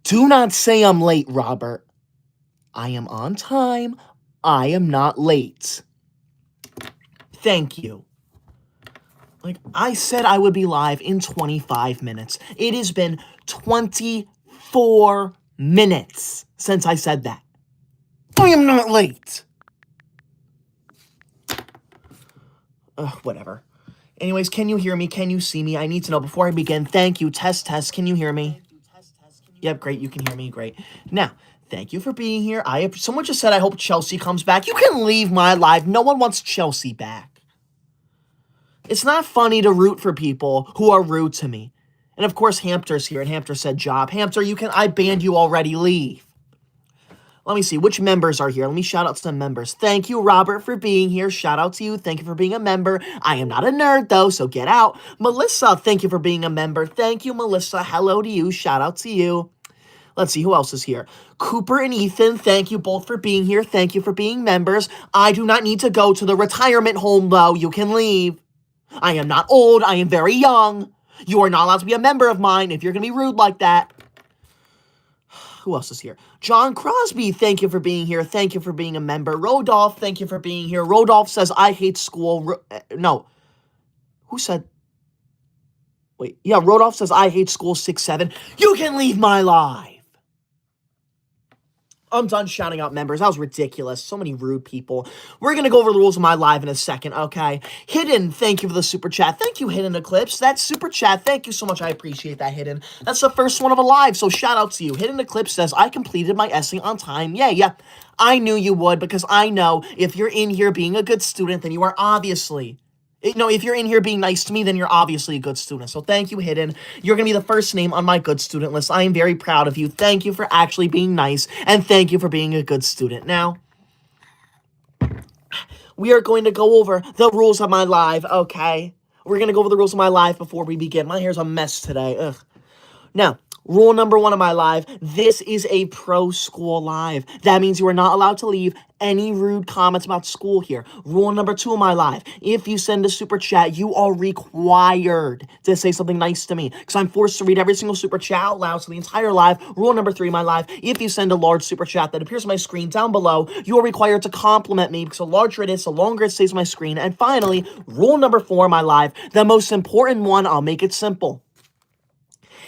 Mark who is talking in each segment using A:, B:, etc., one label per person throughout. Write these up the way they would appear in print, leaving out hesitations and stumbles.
A: Do not say I'm late, Robert. I am on time. I am not late. Thank you. Like, I said I would be live in 25 minutes. It has been 24 minutes since I said that. I am not late. Whatever. Anyways, can you hear me? Can you see me? I need to know before I begin. Thank you. Test, test. Can you hear me? Yep, great. You can hear me. Great. Now, thank you for being here. Someone just said, I hope Chelsea comes back. You can leave my live. No one wants Chelsea back. It's not funny to root for people who are rude to me. And of course, Hampter's here, and Hampter said, job. Hampter, I banned you already. Leave. Let me see, which members are here? Let me shout out some members. Thank you, Robert, for being here. Shout out to you. Thank you for being a member. I am not a nerd, though, so get out. Melissa, thank you for being a member. Thank you, Melissa. Hello to you. Shout out to you. Let's see, who else is here? Cooper and Ethan, thank you both for being here. Thank you for being members. I do not need to go to the retirement home, though. You can leave. I am not old. I am very young. You are not allowed to be a member of mine if you're going to be rude like that. Who else is here? John Crosby, thank you for being here. Thank you for being a member. Rodolph, thank you for being here. Rodolph says, I hate school. No. Who said? Wait. Yeah, Rodolph says, I hate school 6-7. You can leave my live. I'm done shouting out members. That was ridiculous. So many rude people. We're going to go over the rules of my live in a second, okay? Hidden, thank you for the super chat. Thank you, Hidden Eclipse. That super chat, thank you so much. I appreciate that, Hidden. That's the first one of a live, so shout out to you. Hidden Eclipse says, I completed my essay on time. Yeah. I knew you would because I know if you're in here being a good student, then you are obviously... No, if you're in here being nice to me, then you're obviously a good student. So thank you, Hidden. You're going to be the first name on my good student list. I am very proud of you. Thank you for actually being nice, and thank you for being a good student. Now, we are going to go over the rules of my live, okay? We're going to go over the rules of my live before we begin. My hair's a mess today. Ugh. Now, rule number 1 of my live, this is a pro school live. That means you are not allowed to leave any rude comments about school here. Rule number 2 of my live, if you send a super chat, you are required to say something nice to me because I'm forced to read every single super chat out loud so the entire live. Rule number 3 of my live, if you send a large super chat that appears on my screen down below, you are required to compliment me because the larger it is, the longer it stays on my screen. And finally, rule number 4 of my live, the most important one, I'll make it simple.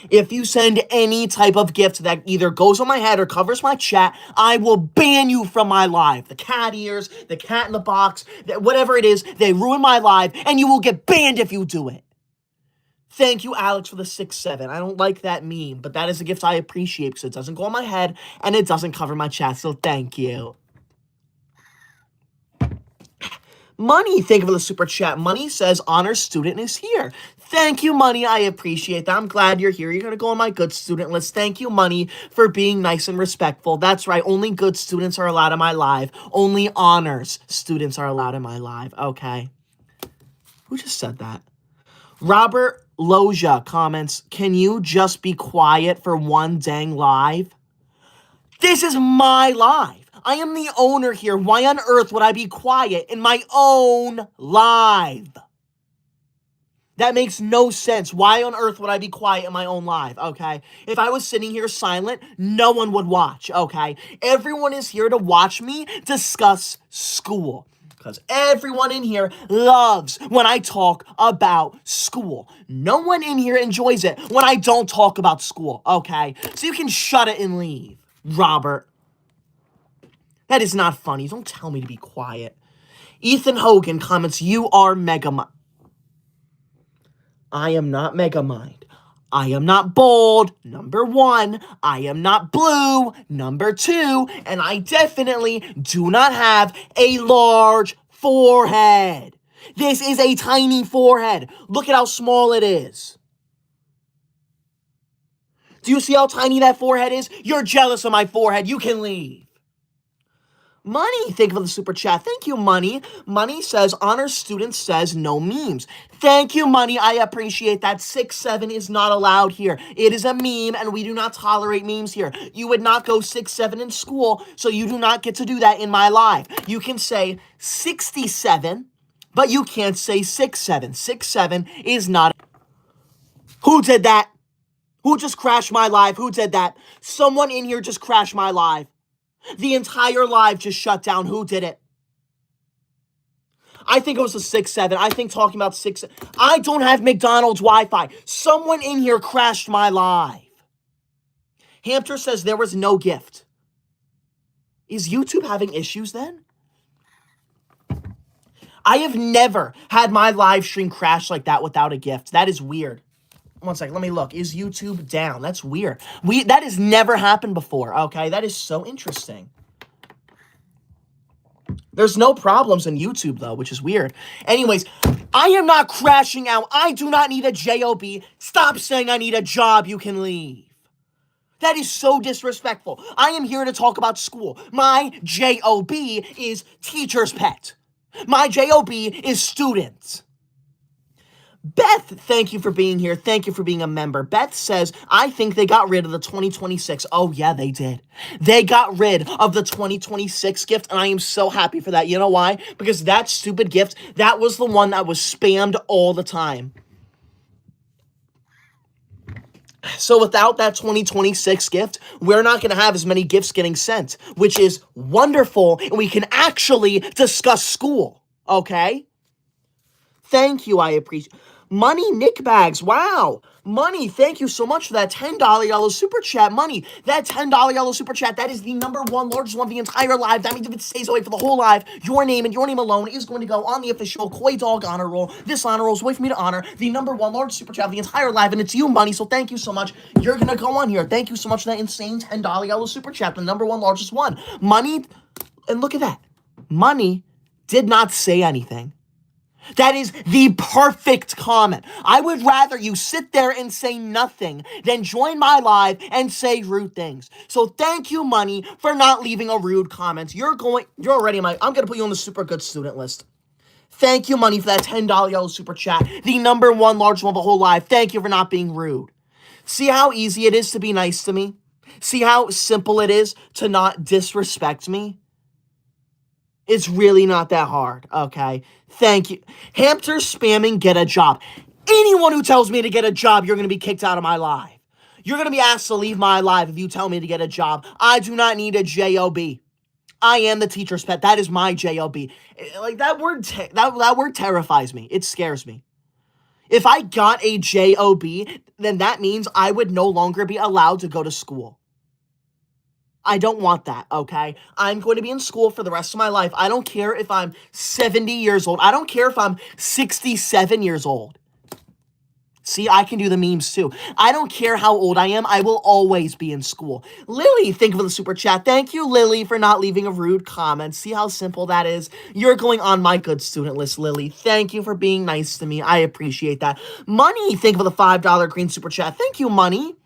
A: If you send any type of gift that either goes on my head or covers my chat, I will ban you from my live. The cat ears, the cat in the box, whatever it is, they ruin my live, and you will get banned if you do it. Thank you, Alex, for the 6-7. I don't like that meme, but that is a gift I appreciate because it doesn't go on my head, and it doesn't cover my chat, so thank you. Money, thank you for the super chat. Money says, honor student is here. Thank you, Money. I appreciate that. I'm glad you're here. You're going to go on my good student list. Thank you, Money, for being nice and respectful. That's right. Only good students are allowed in my live. Only honors students are allowed in my live. Okay. Who just said that? Robert Loja comments, can you just be quiet for one dang live? This is my live. I am the owner here. Why on earth would I be quiet in my own live? That makes no sense. Why on earth would I be quiet in my own live, okay? If I was sitting here silent, no one would watch, okay? Everyone is here to watch me discuss school. Because everyone in here loves when I talk about school. No one in here enjoys it when I don't talk about school, okay? So you can shut it and leave, Robert. That is not funny. Don't tell me to be quiet. Ethan Hogan comments, you are Megamind. I am not Megamind. I am not bold, number 1. I am not blue, number 2. And I definitely do not have a large forehead. This is a tiny forehead. Look at how small it is. Do you see how tiny that forehead is? You're jealous of my forehead. You can leave. Money, thank you for the super chat. Thank you, Money. Money says, honor student says no memes. Thank you, Money. I appreciate that. 6-7 is not allowed here. It is a meme, and we do not tolerate memes here. You would not go 6-7 in school, so you do not get to do that in my live. You can say 67, but you can't say 6-7. 6-7 is not... Who did that? Who just crashed my live? Who did that? Someone in here just crashed my live. The entire live just shut down. Who did it? I think it was a 6-7. I think talking about 6. I don't have McDonald's Wi-Fi. Someone in here crashed my live. Hamster says there was no gift. Is YouTube having issues then? I have never had my live stream crash like that without a gift. That is weird. One second, let me look. Is YouTube down? That's weird. That has never happened before, okay? That is so interesting. There's no problems in YouTube, though, which is weird. Anyways, I am not crashing out. I do not need a job. Stop saying I need a job. You can leave. That is so disrespectful. I am here to talk about school. My job is teacher's pet. My job is students. Beth, thank you for being here. Thank you for being a member. Beth says, I think they got rid of the 2026. Oh, yeah, they did. They got rid of the 2026 gift, and I am so happy for that. You know why? Because that stupid gift, that was the one that was spammed all the time. So without that 2026 gift, we're not going to have as many gifts getting sent, which is wonderful, and we can actually discuss school, okay? Thank you, I appreciate. Money Nick Bags, wow. Money, thank you so much for that $10 yellow super chat. Money, that $10 yellow super chat, that is the #1 largest one of the entire live. That means if it stays away for the whole live, your name and your name alone is going to go on the official Koydog honor roll. This honor roll is a way for me to honor the #1 largest super chat of the entire live, and it's you, Money, so thank you so much. You're going to go on here. Thank you so much for that insane $10 yellow super chat, the #1 largest one. Money, and look at that. Money did not say anything. That is the perfect comment. I would rather you sit there and say nothing than join my live and say rude things. So thank you, Money, for not leaving a rude comment. I'm going to put you on the super good student list. Thank you, Money, for that $10 yellow super chat. The #1 large one of the whole live. Thank you for not being rude. See how easy it is to be nice to me? See how simple it is to not disrespect me? It's really not that hard, okay? Thank you. Hamster spamming, get a job. Anyone who tells me to get a job, you're going to be kicked out of my live. You're going to be asked to leave my live if you tell me to get a job. I do not need a job. I am the teacher's pet. That is my job. Like, that word terrifies me. It scares me. If I got a job, then that means I would no longer be allowed to go to school. I don't want that, okay? I'm going to be in school for the rest of my life. I don't care if I'm 70 years old. I don't care if I'm 67 years old. See, I can do the memes too. I don't care how old I am. I will always be in school. Lily, thank you for the super chat. Thank you, Lily, for not leaving a rude comment. See how simple that is? You're going on my good student list, Lily. Thank you for being nice to me. I appreciate that. Money, thank you for the $5 green super chat. Thank you, Money.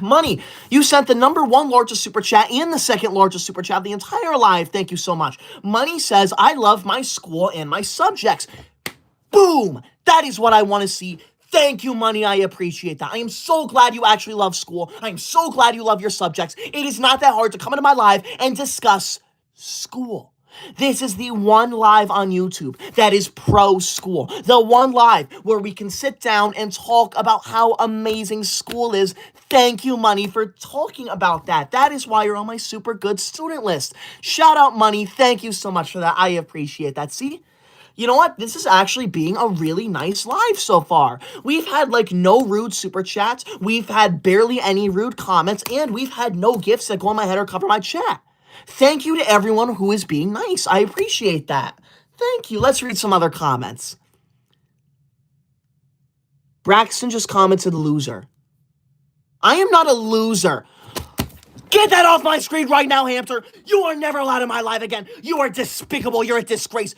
A: Money, you sent the #1 largest super chat and the second largest super chat of the entire live. Thank you so much. Money says, I love my school and my subjects. Boom! That is what I want to see. Thank you, Money. I appreciate that. I am so glad you actually love school. I am so glad you love your subjects. It is not that hard to come into my live and discuss school. This is the one live on YouTube that is pro school. The one live where we can sit down and talk about how amazing school is. Thank you, Money, for talking about that. That is why you're on my super good student list. Shout out, Money. Thank you so much for that. I appreciate that. See? You know what? This is actually being a really nice live so far. We've had like no rude super chats. We've had barely any rude comments, and we've had no gifts that go on my head or cover my chat. Thank you to everyone who is being nice. I appreciate that. Thank you. Let's read some other comments. Braxton just commented loser. I am not a loser. Get that off my screen right now, Hamster. You are never allowed in my live again. You are despicable. You're a disgrace.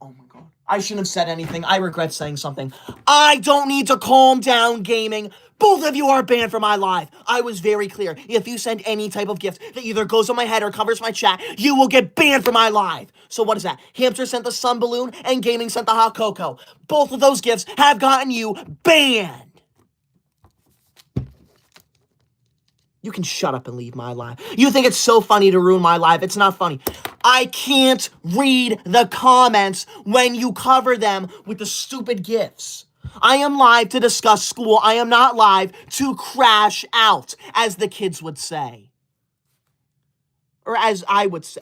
A: Oh my God. I shouldn't have said anything. I regret saying something. I don't need to calm down, gaming. Both of you are banned from my live. I was very clear. If you send any type of gift that either goes on my head or covers my chat, you will get banned from my live. So what is that? Hamster sent the sun balloon and gaming sent the hot cocoa. Both of those gifts have gotten you banned. You can shut up and leave my live. You think it's so funny to ruin my live. It's not funny. I can't read the comments when you cover them with the stupid gifts. I am live to discuss school. I am not live to crash out, as the kids would say. Or as I would say.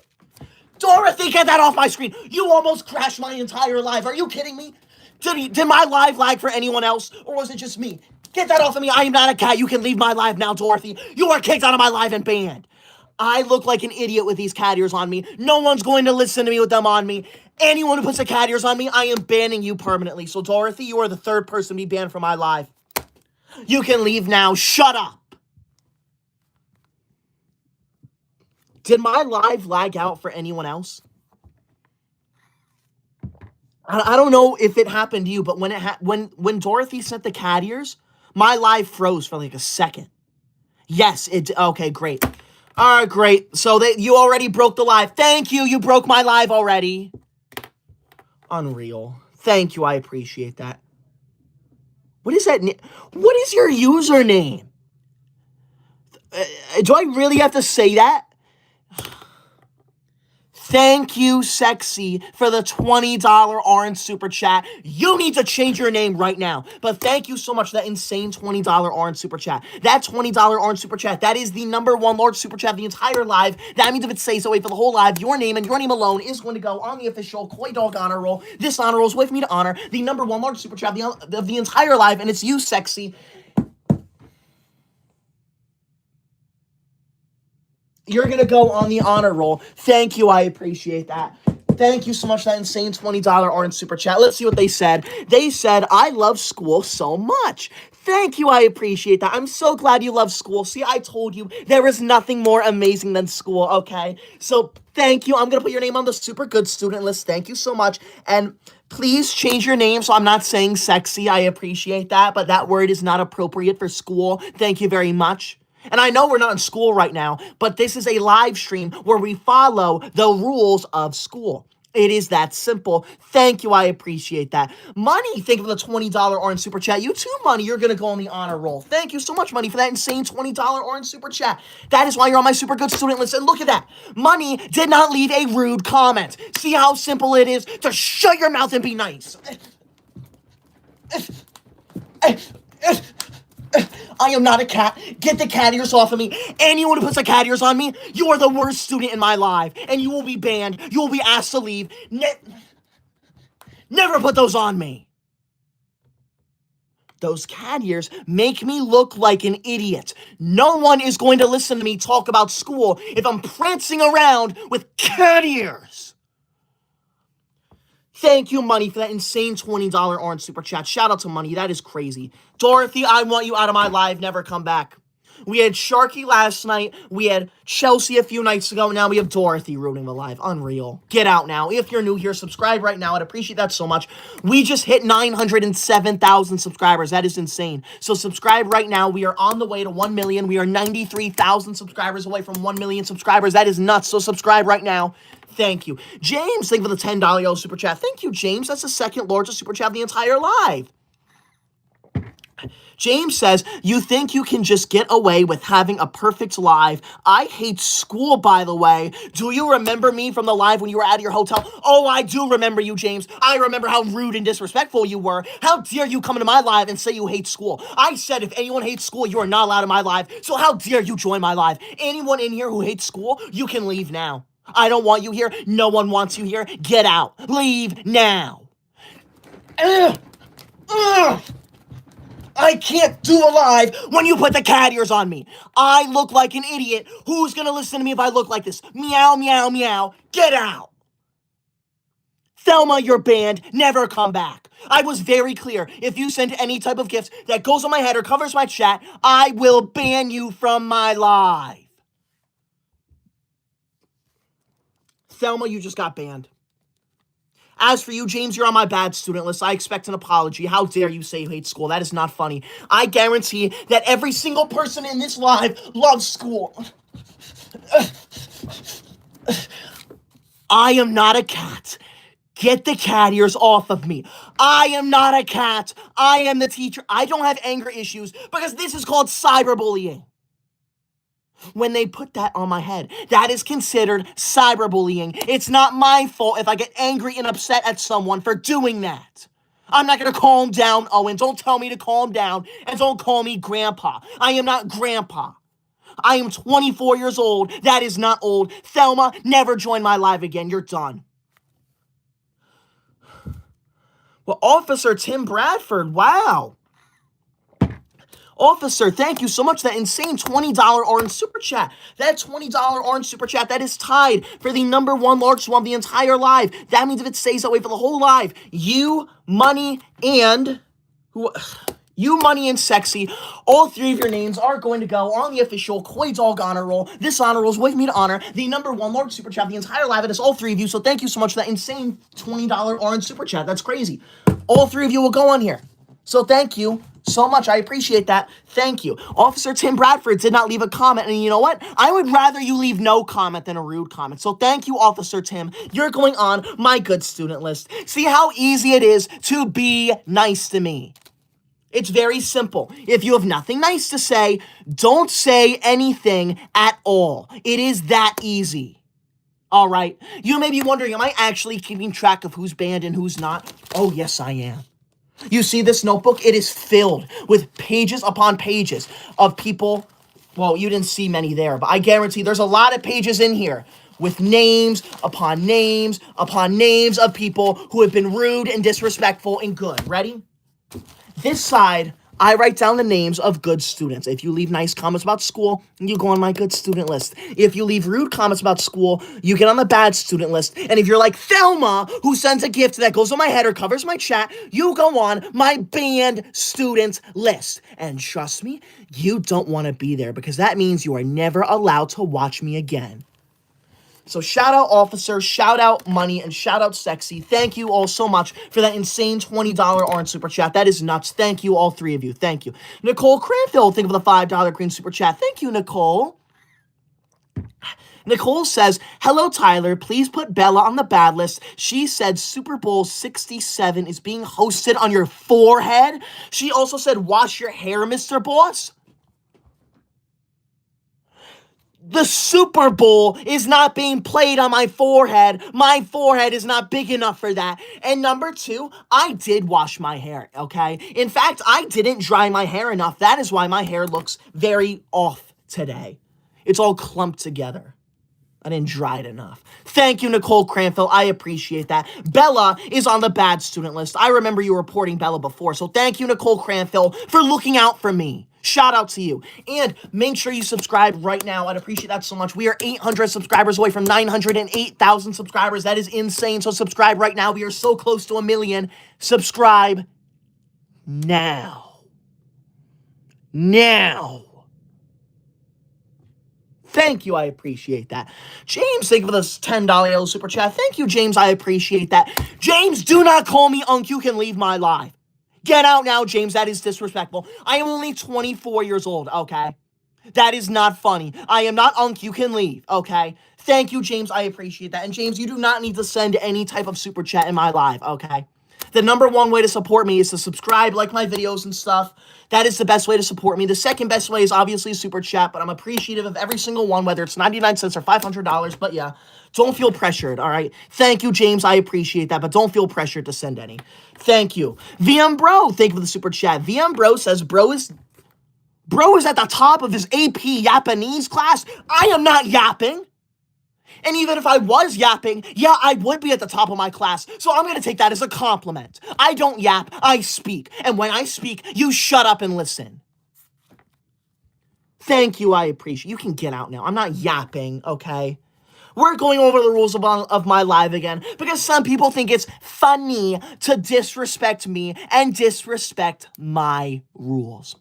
A: Dorothy, get that off my screen. You almost crashed my entire live. Are you kidding me? Did my live lag for anyone else, or was it just me? Get that off of me. I am not a cat. You can leave my live now, Dorothy. You are kicked out of my live and banned. I look like an idiot with these cat ears on me. No one's going to listen to me with them on me. Anyone who puts the cat ears on me, I am banning you permanently. So, Dorothy, you are the third person to be banned from my live. You can leave now. Shut up. Did my live lag out for anyone else? I don't know if it happened to you, but when Dorothy sent the cat ears, my live froze for like a second. Yes, it. Okay, great. All right, great. So you already broke the live. Thank you. You broke my live already. Unreal. Thank you. I appreciate that. What is that? What is your username? Do I really have to say that? Thank you, Sexy, for the $20 orange super chat. You need to change your name right now. But thank you so much for that insane $20 orange super chat. That $20 orange super chat, that is the #1 large super chat of the entire live. That means if it stays that way for the whole live, your name and your name alone is going to go on the official Koydog honor roll. This honor roll is with me to honor the #1 large super chat of the entire live, and it's you, Sexy. You're going to go on the honor roll. Thank you. I appreciate that. Thank you so much for that insane $20 orange super chat. Let's see what they said. They said, I love school so much. Thank you. I appreciate that. I'm so glad you love school. See, I told you there is nothing more amazing than school, okay? So thank you. I'm going to put your name on the super good student list. Thank you so much. And please change your name so I'm not saying sexy. I appreciate that, but that word is not appropriate for school. Thank you very much. And I know we're not in school right now, but this is a live stream where we follow the rules of school. It is that simple. Thank you. I appreciate that. Money, thank you for the $20 orange super chat. You too, Money. You're going to go on the honor roll. Thank you so much, Money, for that insane $20 orange super chat. That is why you're on my super good student list. And look at that. Money did not leave a rude comment. See how simple it is to shut your mouth and be nice. I am not a cat. Get the cat ears off of me. Anyone who puts the cat ears on me, you are the worst student in my life. And you will be banned. You will be asked to leave. Never put those on me. Those cat ears make me look like an idiot. No one is going to listen to me talk about school if I'm prancing around with cat ears. Thank you, Money, for that insane $20 orange super chat. Shout out to Money. That is crazy. Dorothy, I want you out of my live. Never come back. We had Sharky last night. We had Chelsea a few nights ago. Now we have Dorothy ruining the live. Unreal. Get out now. If you're new here, subscribe right now. I'd appreciate that so much. We just hit 907,000 subscribers. That is insane. So subscribe right now. We are on the way to 1 million. We are 93,000 subscribers away from 1 million subscribers. That is nuts. So subscribe right now. Thank you. James, thank you for the $10 yellow super chat. Thank you, James. That's the second largest super chat of the entire live. James says, you think you can just get away with having a perfect live. I hate school, by the way. Do you remember me from the live when you were at your hotel? Oh, I do remember you, James. I remember how rude and disrespectful you were. How dare you come into my live and say you hate school? I said if anyone hates school, you are not allowed in my live. So how dare you join my live? Anyone in here who hates school, you can leave now. I don't want you here. No one wants you here. Get out. Leave now. I can't do a live when you put the cat ears on me. I look like an idiot. Who's going to listen to me if I look like this? Meow, meow, meow. Get out. Thelma, you're banned. Never come back. I was very clear. If you send any type of gift that goes on my head or covers my chat, I will ban you from my live. Thelma, you just got banned. As for you, James, you're on my bad student list. I expect an apology. How dare you say you hate school? That is not funny. I guarantee that every single person in this live loves school. I am not a cat. Get the cat ears off of me. I am not a cat. I am the teacher. I don't have anger issues because this is called cyberbullying. When they put that on my head, that is considered cyberbullying. It's not my fault if I get angry and upset at someone for doing that. I'm not going to calm down, Owen. Don't tell me to calm down, and don't call me grandpa. I am not grandpa. I am 24 years old. That is not old. Thelma, never join my live again. You're done. Well, Officer Tim Bradford, wow. Officer, thank you so much. That insane $20 orange super chat. That $20 orange super chat, that is tied for the #1 largest one of the entire live. That means if it stays that way for the whole live, you, Money, and Sexy, all three of your names are going to go on the official Koydog honor roll. This honor roll is with me to honor the #1 large super chat, the entire live. It is all three of you, so thank you so much for that insane $20 orange super chat. That's crazy. All three of you will go on here. So thank you so much. I appreciate that. Thank you. Officer Tim Bradford did not leave a comment, and you know what? I would rather you leave no comment than a rude comment. So thank you, Officer Tim. You're going on my good student list. See how easy it is to be nice to me. It's very simple. If you have nothing nice to say, don't say anything at all. It is that easy. All right? You may be wondering, am I actually keeping track of who's banned and who's not? Oh, yes, I am. You see this notebook? It is filled with pages upon pages of people. Well, you didn't see many there, but I guarantee there's a lot of pages in here with names upon names upon names of people who have been rude and disrespectful and good. Ready? This side, I write down the names of good students. If you leave nice comments about school, you go on my good student list. If you leave rude comments about school, you get on the bad student list. And if you're like Thelma, who sends a gift that goes on my head or covers my chat, you go on my banned student list. And trust me, you don't want to be there because that means you are never allowed to watch me again. So shout out Officer, shout out Money, and shout out Sexy. Thank you all so much for that insane $20 orange super chat. That is nuts. Thank you, all three of you. Thank you. Nicole Cranfield, think of the $5 green super chat. Thank you, Nicole. Nicole says, hello, Tyler. Please put Bella on the bad list. She said Super Bowl 67 is being hosted on your forehead. She also said, wash your hair, Mr. Boss. The Super Bowl is not being played on my forehead. My forehead is not big enough for that. And number two, I did wash my hair, okay? In fact, I didn't dry my hair enough. That is why my hair looks very off today. It's all clumped together. I didn't dry it enough. Thank you, Nicole Cranfield. I appreciate that. Bella is on the bad student list. I remember you reporting Bella before. So thank you, Nicole Cranfield, for looking out for me. Shout out to you. And make sure you subscribe right now. I'd appreciate that so much. We are 800 subscribers away from 908,000 subscribers. That is insane. So subscribe right now. We are so close to 1 million. Subscribe now. Now. Thank you. I appreciate that. James, thank you for this $10 yellow super chat. Thank you, James. I appreciate that. James, do not call me Unk. You can leave my live. Get out now, James. That is disrespectful. I am only 24 years old, okay? That is not funny. I am not Unk. You can leave, okay? Thank you, James. I appreciate that. And James, you do not need to send any type of super chat in my live, okay? The #1 way to support me is to subscribe, like my videos and stuff. That is the best way to support me. The second best way is obviously super chat, but I'm appreciative of every single one, whether it's 99 cents or $500. But yeah, don't feel pressured, all right? Thank you, James. I appreciate that, but don't feel pressured to send any. Thank you. VM Bro, thank you for the super chat. VM Bro says, Bro is at the top of his AP Japanese class. I am not yapping. And even if I was yapping, yeah, I would be at the top of my class. So I'm going to take that as a compliment. I don't yap, I speak. And when I speak, you shut up and listen. Thank you, I appreciate it. You can get out now. I'm not yapping, okay? We're going over the rules of my live again because some people think it's funny to disrespect me and disrespect my rules.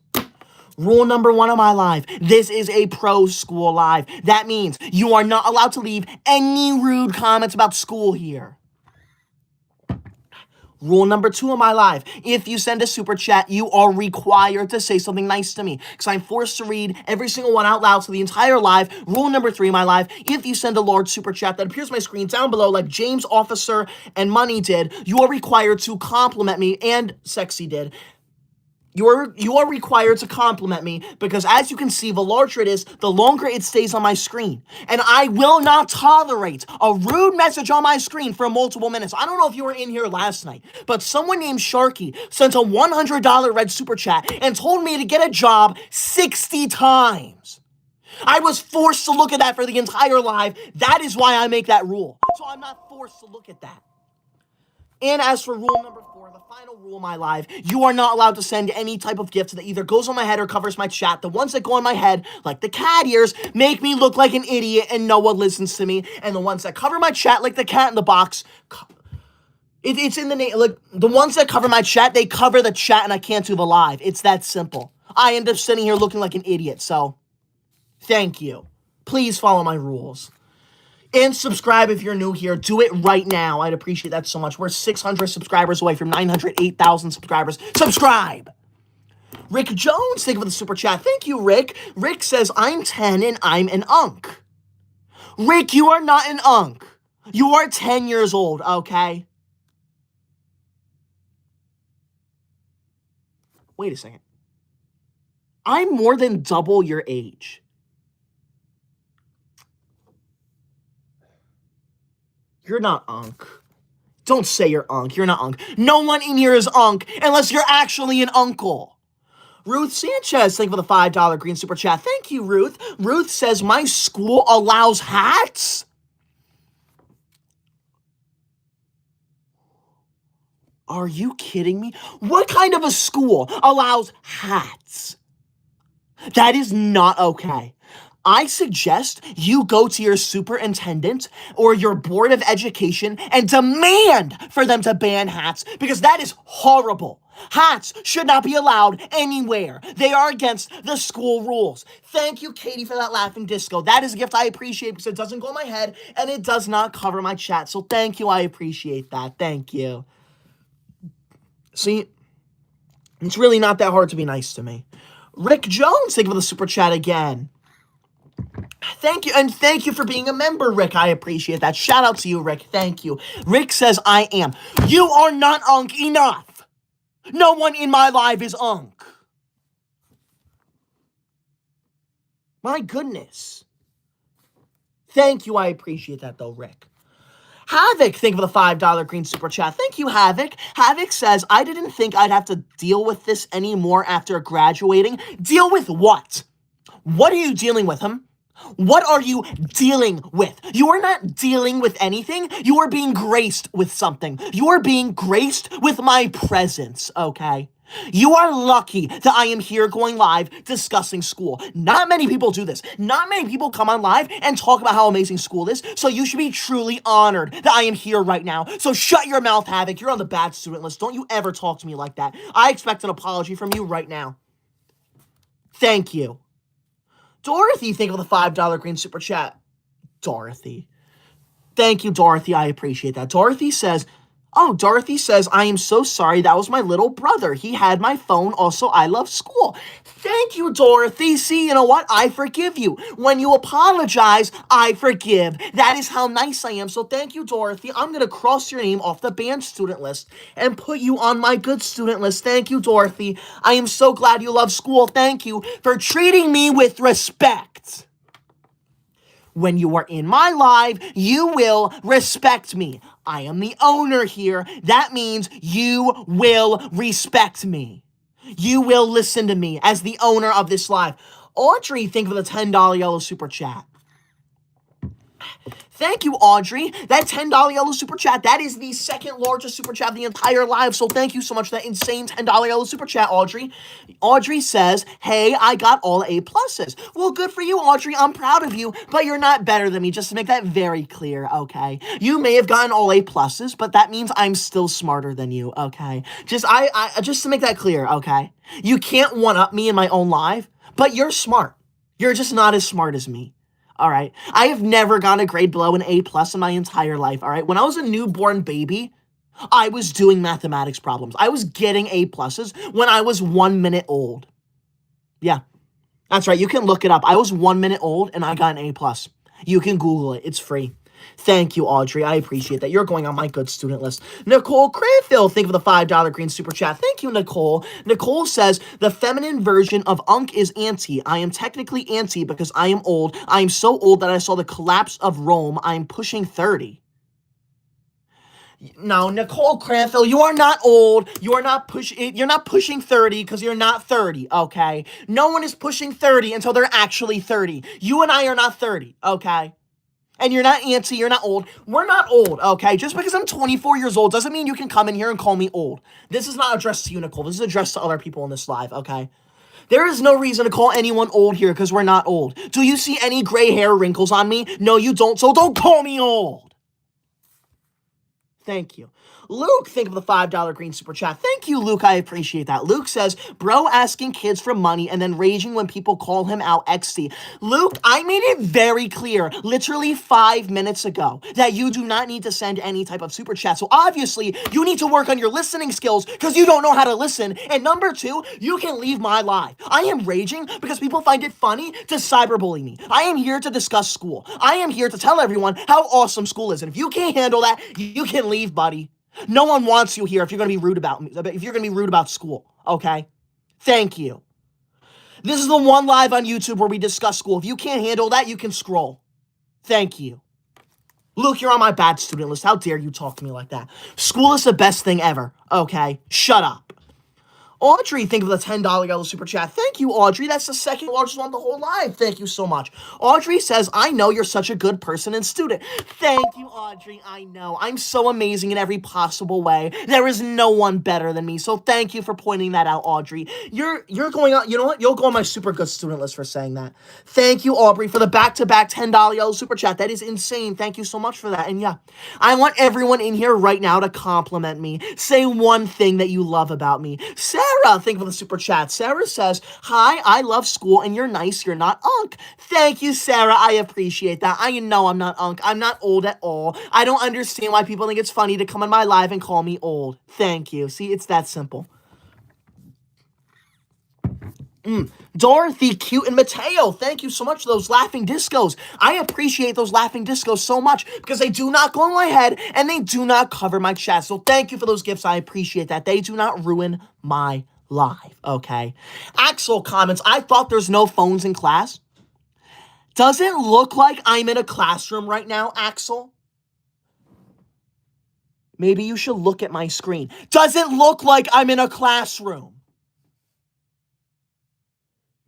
A: Rule #1 of my live. This is a pro school live. That means you are not allowed to leave any rude comments about school here. Rule #2 of my live. If you send a super chat, you are required to say something nice to me because I'm forced to read every single one out loud to the entire live. Rule #3 of my live. If you send a large super chat that appears on my screen down below like James, Officer, and Money did, you are required to compliment me, and Sexy did. You are required to compliment me because, as you can see, the larger it is, the longer it stays on my screen. And I will not tolerate a rude message on my screen for multiple minutes. I don't know if you were in here last night, but someone named Sharky sent a $100 red super chat and told me to get a job 60 times. I was forced to look at that for the entire live. That is why I make that rule. So I'm not forced to look at that. And as for rule number 4, the final rule of my live, you are not allowed to send any type of gift that either goes on my head or covers my chat. The ones that go on my head, like the cat ears, make me look like an idiot and no one listens to me. And the ones that cover my chat, like the cat in the box, it's in the name. Like, the ones that cover my chat, they cover the chat and I can't do the live. It's that simple. I end up sitting here looking like an idiot, so thank you. Please follow my rules. And subscribe if you're new here. Do it right now. I'd appreciate that so much. We're 600 subscribers away from 908,000 subscribers. Subscribe! Rick Jones, thank you for the super chat. Thank you, Rick. Rick says, I'm 10 and I'm an unk. Rick, you are not an unk. You are 10 years old, okay? Wait a second. I'm more than double your age. You're not unk. Don't say you're unk. You're not unk. No one in here is unk unless you're actually an uncle. Ruth Sanchez, thank you for the $5 green super chat. Thank you, Ruth. Ruth says, my school allows hats? Are you kidding me? What kind of a school allows hats? That is not okay. I suggest you go to your superintendent or your board of education and demand for them to ban hats because that is horrible. Hats should not be allowed anywhere. They are against the school rules. Thank you, Katie, for that laughing disco. That is a gift I appreciate because it doesn't go on my head and it does not cover my chat. So thank you. I appreciate that. Thank you. See, it's really not that hard to be nice to me. Rick Jones, thank you for the super chat again. Thank you, and thank you for being a member, Rick. I appreciate that. Shout out to you, Rick. Thank you. Rick says, I am. You are not unk enough. No one in my life is unk. My goodness. Thank you. I appreciate that, though, Rick. Havoc, thank you for the $5 green super chat. Thank you, Havoc. Havoc says, I didn't think I'd have to deal with this anymore after graduating. Deal with what? What are you dealing with, him? What are you dealing with? You are not dealing with anything. You are being graced with something. You are being graced with my presence, okay? You are lucky that I am here going live discussing school. Not many people do this. Not many people come on live and talk about how amazing school is, so you should be truly honored that I am here right now. So shut your mouth, Havoc. You're on the bad student list. Don't you ever talk to me like that. I expect an apology from you right now. Thank you. Dorothy, thank you for the $5 green super chat. Dorothy. Thank you, Dorothy. I appreciate that. Dorothy says, I am so sorry. That was my little brother. He had my phone. Also, I love school. Thank you, Dorothy. See, you know what? I forgive you. When you apologize, I forgive. That is how nice I am. So thank you, Dorothy. I'm going to cross your name off the banned student list and put you on my good student list. Thank you, Dorothy. I am so glad you love school. Thank you for treating me with respect. When you are in my live, you will respect me. I am the owner here. That means you will respect me. You will listen to me as the owner of this live. Audrey, thank you for the $10 yellow super chat. Thank you, Audrey. That $10 yellow super chat, that is the second largest super chat of the entire live. So thank you so much for that insane $10 yellow super chat, Audrey. Audrey says, hey, I got all A pluses. Well, good for you, Audrey. I'm proud of you, but you're not better than me, just to make that very clear, okay? You may have gotten all A pluses, but that means I'm still smarter than you, okay? Just to make that clear, okay? You can't one-up me in my own live, but you're smart. You're just not as smart as me. All right. I have never gotten a grade below an A+ in my entire life. All right. When I was a newborn baby, I was doing mathematics problems. I was getting A+ when I was 1 minute old. Yeah, that's right. You can look it up. I was 1 minute old and I got an A+. You can Google it. It's free. Thank you, Audrey. I appreciate that. You're going on my good student list. Nicole Cranfield, thank you for the $5 green super chat. Thank you, Nicole. Nicole says, the feminine version of Unk is auntie. I am technically auntie because I am old. I am so old that I saw the collapse of Rome. I am pushing 30. No, Nicole Cranfield, you are not old. You are not you're not pushing 30 because you're not 30, okay? No one is pushing 30 until they're actually 30. You and I are not 30, okay? And you're not auntie, you're not old. We're not old, okay? Just because I'm 24 years old doesn't mean you can come in here and call me old. This is not addressed to you, Nicole. This is addressed to other people in this live, okay? There is no reason to call anyone old here because we're not old. Do you see any gray hair wrinkles on me? No, you don't, so don't call me old. Thank you. Luke, think of the $5 green super chat. Thank you, Luke. I appreciate that. Luke says, bro asking kids for money and then raging when people call him out XD. Luke, I made it very clear, literally 5 minutes ago, that you do not need to send any type of super chat. So obviously, you need to work on your listening skills because you don't know how to listen. And number two, you can leave my live. I am raging because people find it funny to cyberbully me. I am here to discuss school. I am here to tell everyone how awesome school is. And if you can't handle that, you can leave, buddy. No one wants you here if you're going to be rude about me, if you're going to be rude about school, okay? Thank you. This is the one live on YouTube where we discuss school. If you can't handle that, you can scroll. Thank you. Luke, you're on my bad student list. How dare you talk to me like that? School is the best thing ever, okay? Shut up. Audrey, think of the $10 yellow super chat. Thank you, Audrey. That's the second largest one of the whole live. Thank you so much. Audrey says, I know you're such a good person and student. Thank you, Audrey. I know. I'm so amazing in every possible way. There is no one better than me. So thank you for pointing that out, Audrey. You're going on, you know what? You'll go on my super good student list for saying that. Thank you, Aubrey, for the back-to-back $10 yellow super chat. That is insane. Thank you so much for that. And yeah, I want everyone in here right now to compliment me. Say one thing that you love about me. Sarah, thank you for the super chat. Sarah says, hi, I love school and you're nice. You're not unk. Thank you, Sarah. I appreciate that. I know I'm not unk. I'm not old at all. I don't understand why people think it's funny to come on my live and call me old. Thank you. See, it's that simple. Dorothy, Cute, and Mateo, thank you so much for those laughing discos. I appreciate those laughing discos so much because they do not go on my head and they do not cover my chat. So thank you for those gifts. I appreciate that. They do not ruin my live, okay? Axel comments, I thought there's no phones in class. Does it look like I'm in a classroom right now, Axel? Maybe you should look at my screen. Does it look like I'm in a classroom?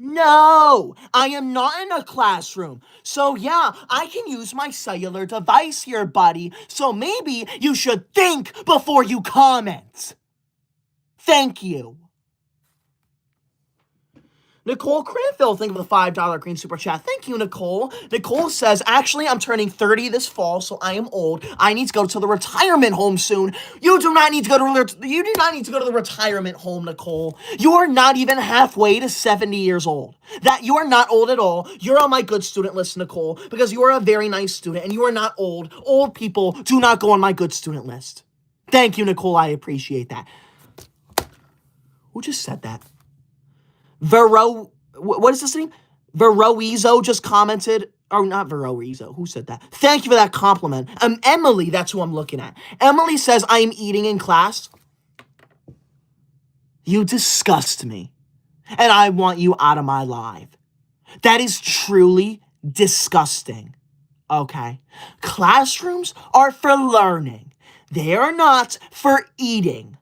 A: No, I am not in a classroom. So yeah, I can use my cellular device here, buddy. So maybe you should think before you comment. Thank you. Nicole Cranfield, thank you for the $5 green super chat. Thank you, Nicole. Nicole says, actually, I'm turning 30 this fall, so I am old. I need to go to the retirement home soon. You do not need to go to the retirement home, Nicole. You are not even halfway to 70 years old. That you are not old at all. You're on my good student list, Nicole, because you are a very nice student and you are not old. Old people do not go on my good student list. Thank you, Nicole. I appreciate that. Who just said that? What is this name? Veroizo just commented, or not Veroizo, who said that? Thank you for that compliment. Emily, that's who I'm looking at. Emily says, I am eating in class. You disgust me, and I want you out of my life. That is truly disgusting, okay? Classrooms are for learning. They are not for eating.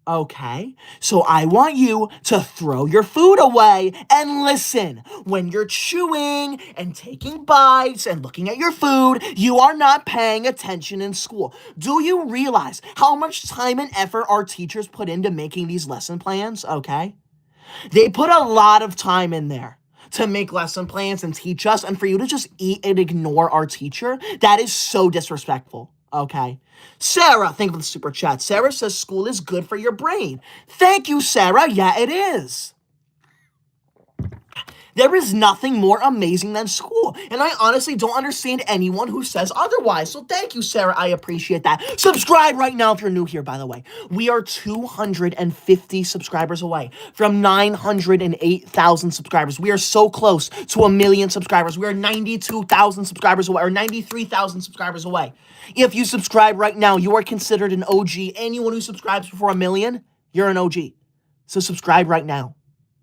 A: Okay, so I want you to throw your food away and listen. When you're chewing and taking bites and looking at your food, you are not paying attention in school. Do you realize how much time and effort our teachers put into making these lesson plans? Okay, they put a lot of time in there to make lesson plans and teach us, and for you to just eat and ignore our teacher, that is so disrespectful. Okay. Sarah, thank you for the super chat. Sarah says school is good for your brain. Thank you, Sarah. Yeah, it is. There is nothing more amazing than school, and I honestly don't understand anyone who says otherwise. So thank you, Sarah. I appreciate that. Subscribe right now if you're new here, by the way. We are 250 subscribers away from 908,000 subscribers. We are so close to 1,000,000 subscribers. We are 92,000 subscribers away, or 93,000 subscribers away. If you subscribe right now, you are considered an OG. Anyone who subscribes before 1,000,000, you're an OG. So subscribe right now.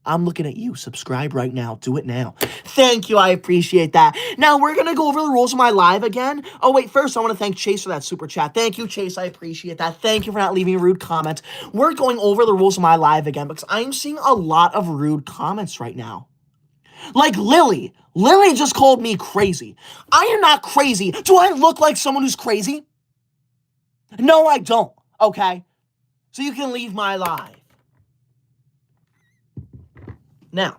A: I'm looking at you. Subscribe right now. Do it now. Thank you. I appreciate that. Now, we're going to go over the rules of my live again. Oh, wait. First, I want to thank Chase for that super chat. Thank you, Chase. I appreciate that. Thank you for not leaving a rude comment. We're going over the rules of my live again because I'm seeing a lot of rude comments right now. Like Lily. Lily just called me crazy. I am not crazy. Do I look like someone who's crazy? No, I don't. Okay? So you can leave my live. Now,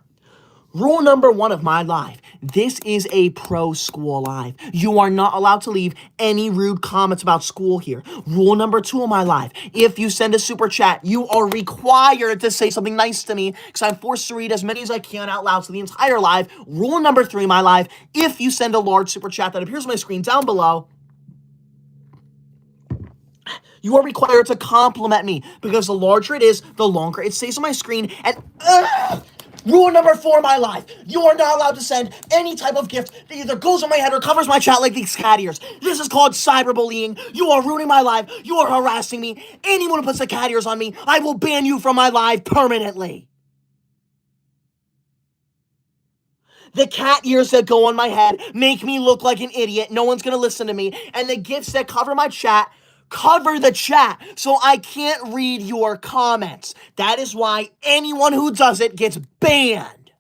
A: rule number 1 of my live. This is a pro school live. You are not allowed to leave any rude comments about school here. Rule number 2 of my live. If you send a super chat, you are required to say something nice to me because I'm forced to read as many as I can out loud to the entire live. Rule number 3 of my live. If you send a large super chat that appears on my screen down below, you are required to compliment me because the larger it is, the longer it stays on my screen. And rule number 4 of my life. You are not allowed to send any type of gift that either goes on my head or covers my chat like these cat ears. This is called cyberbullying. You are ruining my life. You are harassing me. Anyone who puts the cat ears on me, I will ban you from my live permanently. The cat ears that go on my head make me look like an idiot. No one's going to listen to me. And the gifts that cover my chat cover the chat so I can't read your comments. That is why anyone who does it gets banned.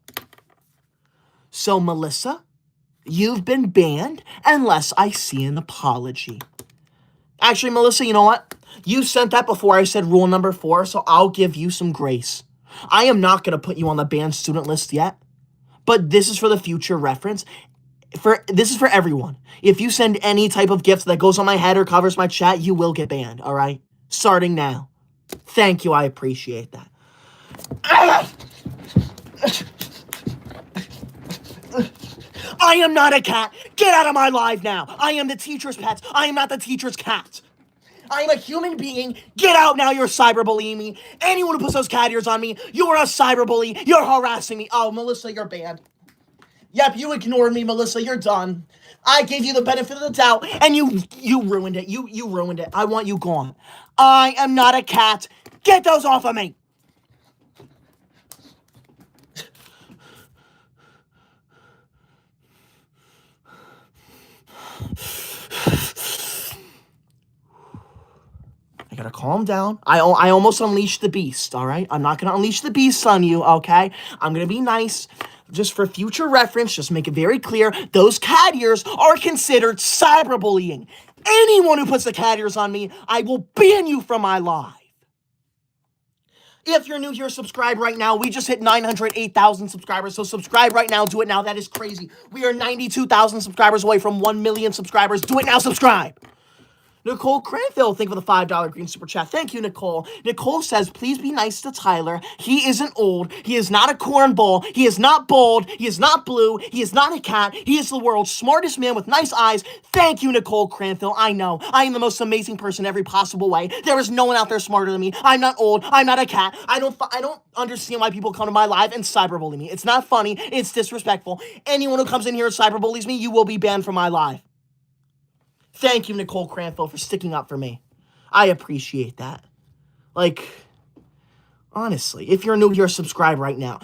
A: So, Melissa, you've been banned unless I see an apology. Actually, Melissa, you know what? You sent that before I said rule number 4, so I'll give you some grace. I am not going to put you on the banned student list yet, but this is for the future reference. This is for everyone. If you send any type of gift that goes on my head or covers my chat, you will get banned, all right? Starting now. Thank you. I appreciate that. I am not a cat. Get out of my live now. I am the teacher's pet. I am not the teacher's cat. I am a human being. Get out now. You're cyberbullying me. Anyone who puts those cat ears on me, you are a cyberbully. You're harassing me. Oh, Melissa, you're banned. Yep, you ignored me, Melissa. You're done. I gave you the benefit of the doubt, and you ruined it. You ruined it. I want you gone. I am not a cat. Get those off of me. I gotta calm down. I almost unleashed the beast, all right? I'm not gonna unleash the beast on you, okay? I'm gonna be nice. Just for future reference, just make it very clear, those cat ears are considered cyberbullying. Anyone who puts the cat ears on me, I will ban you from my live. If you're new here, subscribe right now. We just hit 908,000 subscribers, so subscribe right now. Do it now. That is crazy. We are 92,000 subscribers away from 1,000,000 subscribers. Do it now. Subscribe. Nicole Cranfield, thank you for the $5 green super chat. Thank you, Nicole. Nicole says, please be nice to Tyler. He isn't old. He is not a cornball. He is not bald. He is not blue. He is not a cat. He is the world's smartest man with nice eyes. Thank you, Nicole Cranfield. I know. I am the most amazing person in every possible way. There is no one out there smarter than me. I'm not old. I'm not a cat. I don't understand why people come to my live and cyberbully me. It's not funny. It's disrespectful. Anyone who comes in here and cyberbullies me, you will be banned from my live. Thank you, Nicole Cranfield, for sticking up for me. I appreciate that. Like, honestly, if you're new here, subscribe right now.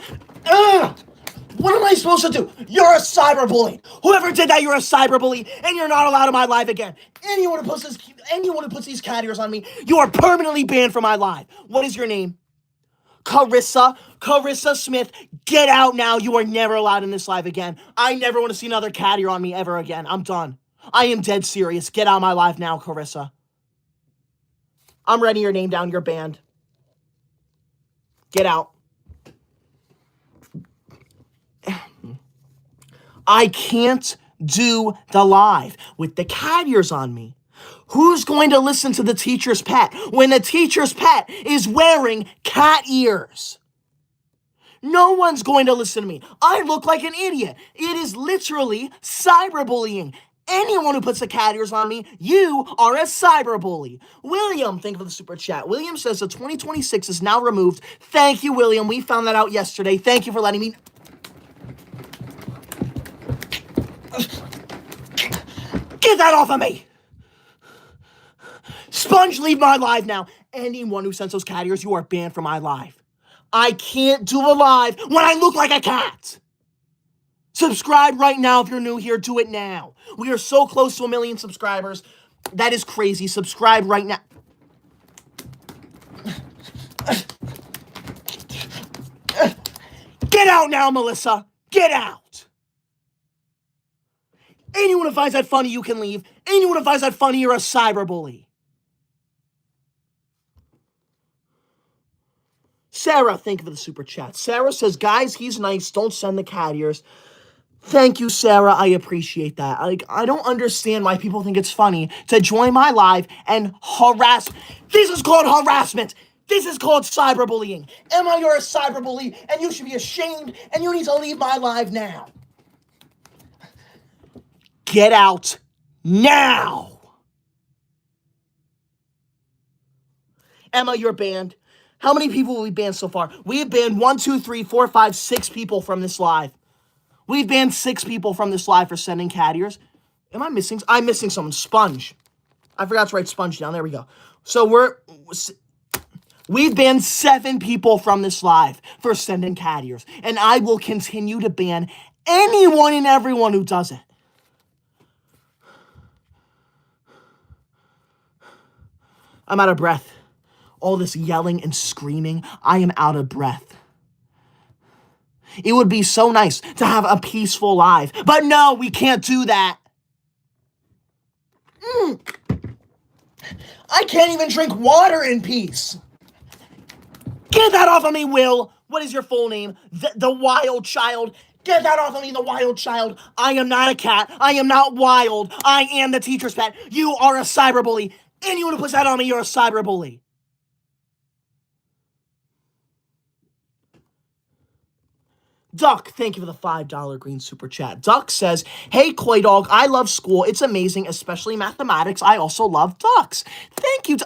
A: What am I supposed to do? You're a cyberbully. Whoever did that, you're a cyberbully, and you're not allowed in my live again. Anyone who puts these cat ears on me, you are permanently banned from my live. What is your name? Carissa Smith, get out now. You are never allowed in this live again. I never want to see another cat ear on me ever again. I'm done. I am dead serious. Get out of my live now, Carissa. I'm writing your name down. You're banned. Get out. I can't do the live with the cat ears on me. Who's going to listen to the teacher's pet when the teacher's pet is wearing cat ears? No one's going to listen to me. I look like an idiot. It is literally cyberbullying. Anyone who puts the cat ears on me, you are a cyberbully. William, thank you for the super chat. William says the 2026 is now removed. Thank you, William. We found that out yesterday. Thank you for letting me... Get that off of me! Sponge, leave my live now. Anyone who sends those cat ears, you are banned from my live. I can't do a live when I look like a cat. Subscribe right now if you're new here. Do it now. We are so close to 1 million subscribers. That is crazy. Subscribe right now. Get out now, Melissa. Get out. Anyone who finds that funny, you can leave. Anyone who finds that funny, you're a cyberbully. Sarah, thank you for the super chat. Sarah says, guys, he's nice. Don't send the cat ears. Thank you, Sarah. I appreciate that. I don't understand why people think it's funny to join my live and harass. This is called harassment. This is called cyberbullying. Emma, you're a cyberbully, and you should be ashamed, and you need to leave my live now. Get out now. Emma, you're banned. How many people have we banned so far? We have banned 1, 2, 3, 4, 5, 6 people from this live. We've banned 6 people from this live for sending cat ears. Am I missing? I'm missing someone. Sponge. I forgot to write Sponge down. There we go. So we've banned 7 people from this live for sending cat ears. And I will continue to ban anyone and everyone who does it. I'm out of breath. All this yelling and screaming, I am out of breath. It would be so nice to have a peaceful life, but no, we can't do that. I can't even drink water in peace. Get that off of me, Will. What is your full name? The Wild Child. Get that off of me, the Wild Child. I am not a cat. I am not wild. I am the teacher's pet. You are a cyberbully. Anyone who puts that on me, you're a cyberbully. Duck, thank you for the $5 green super chat. Duck says, hey, Koydog, I love school. It's amazing, especially mathematics. I also love ducks. Thank you.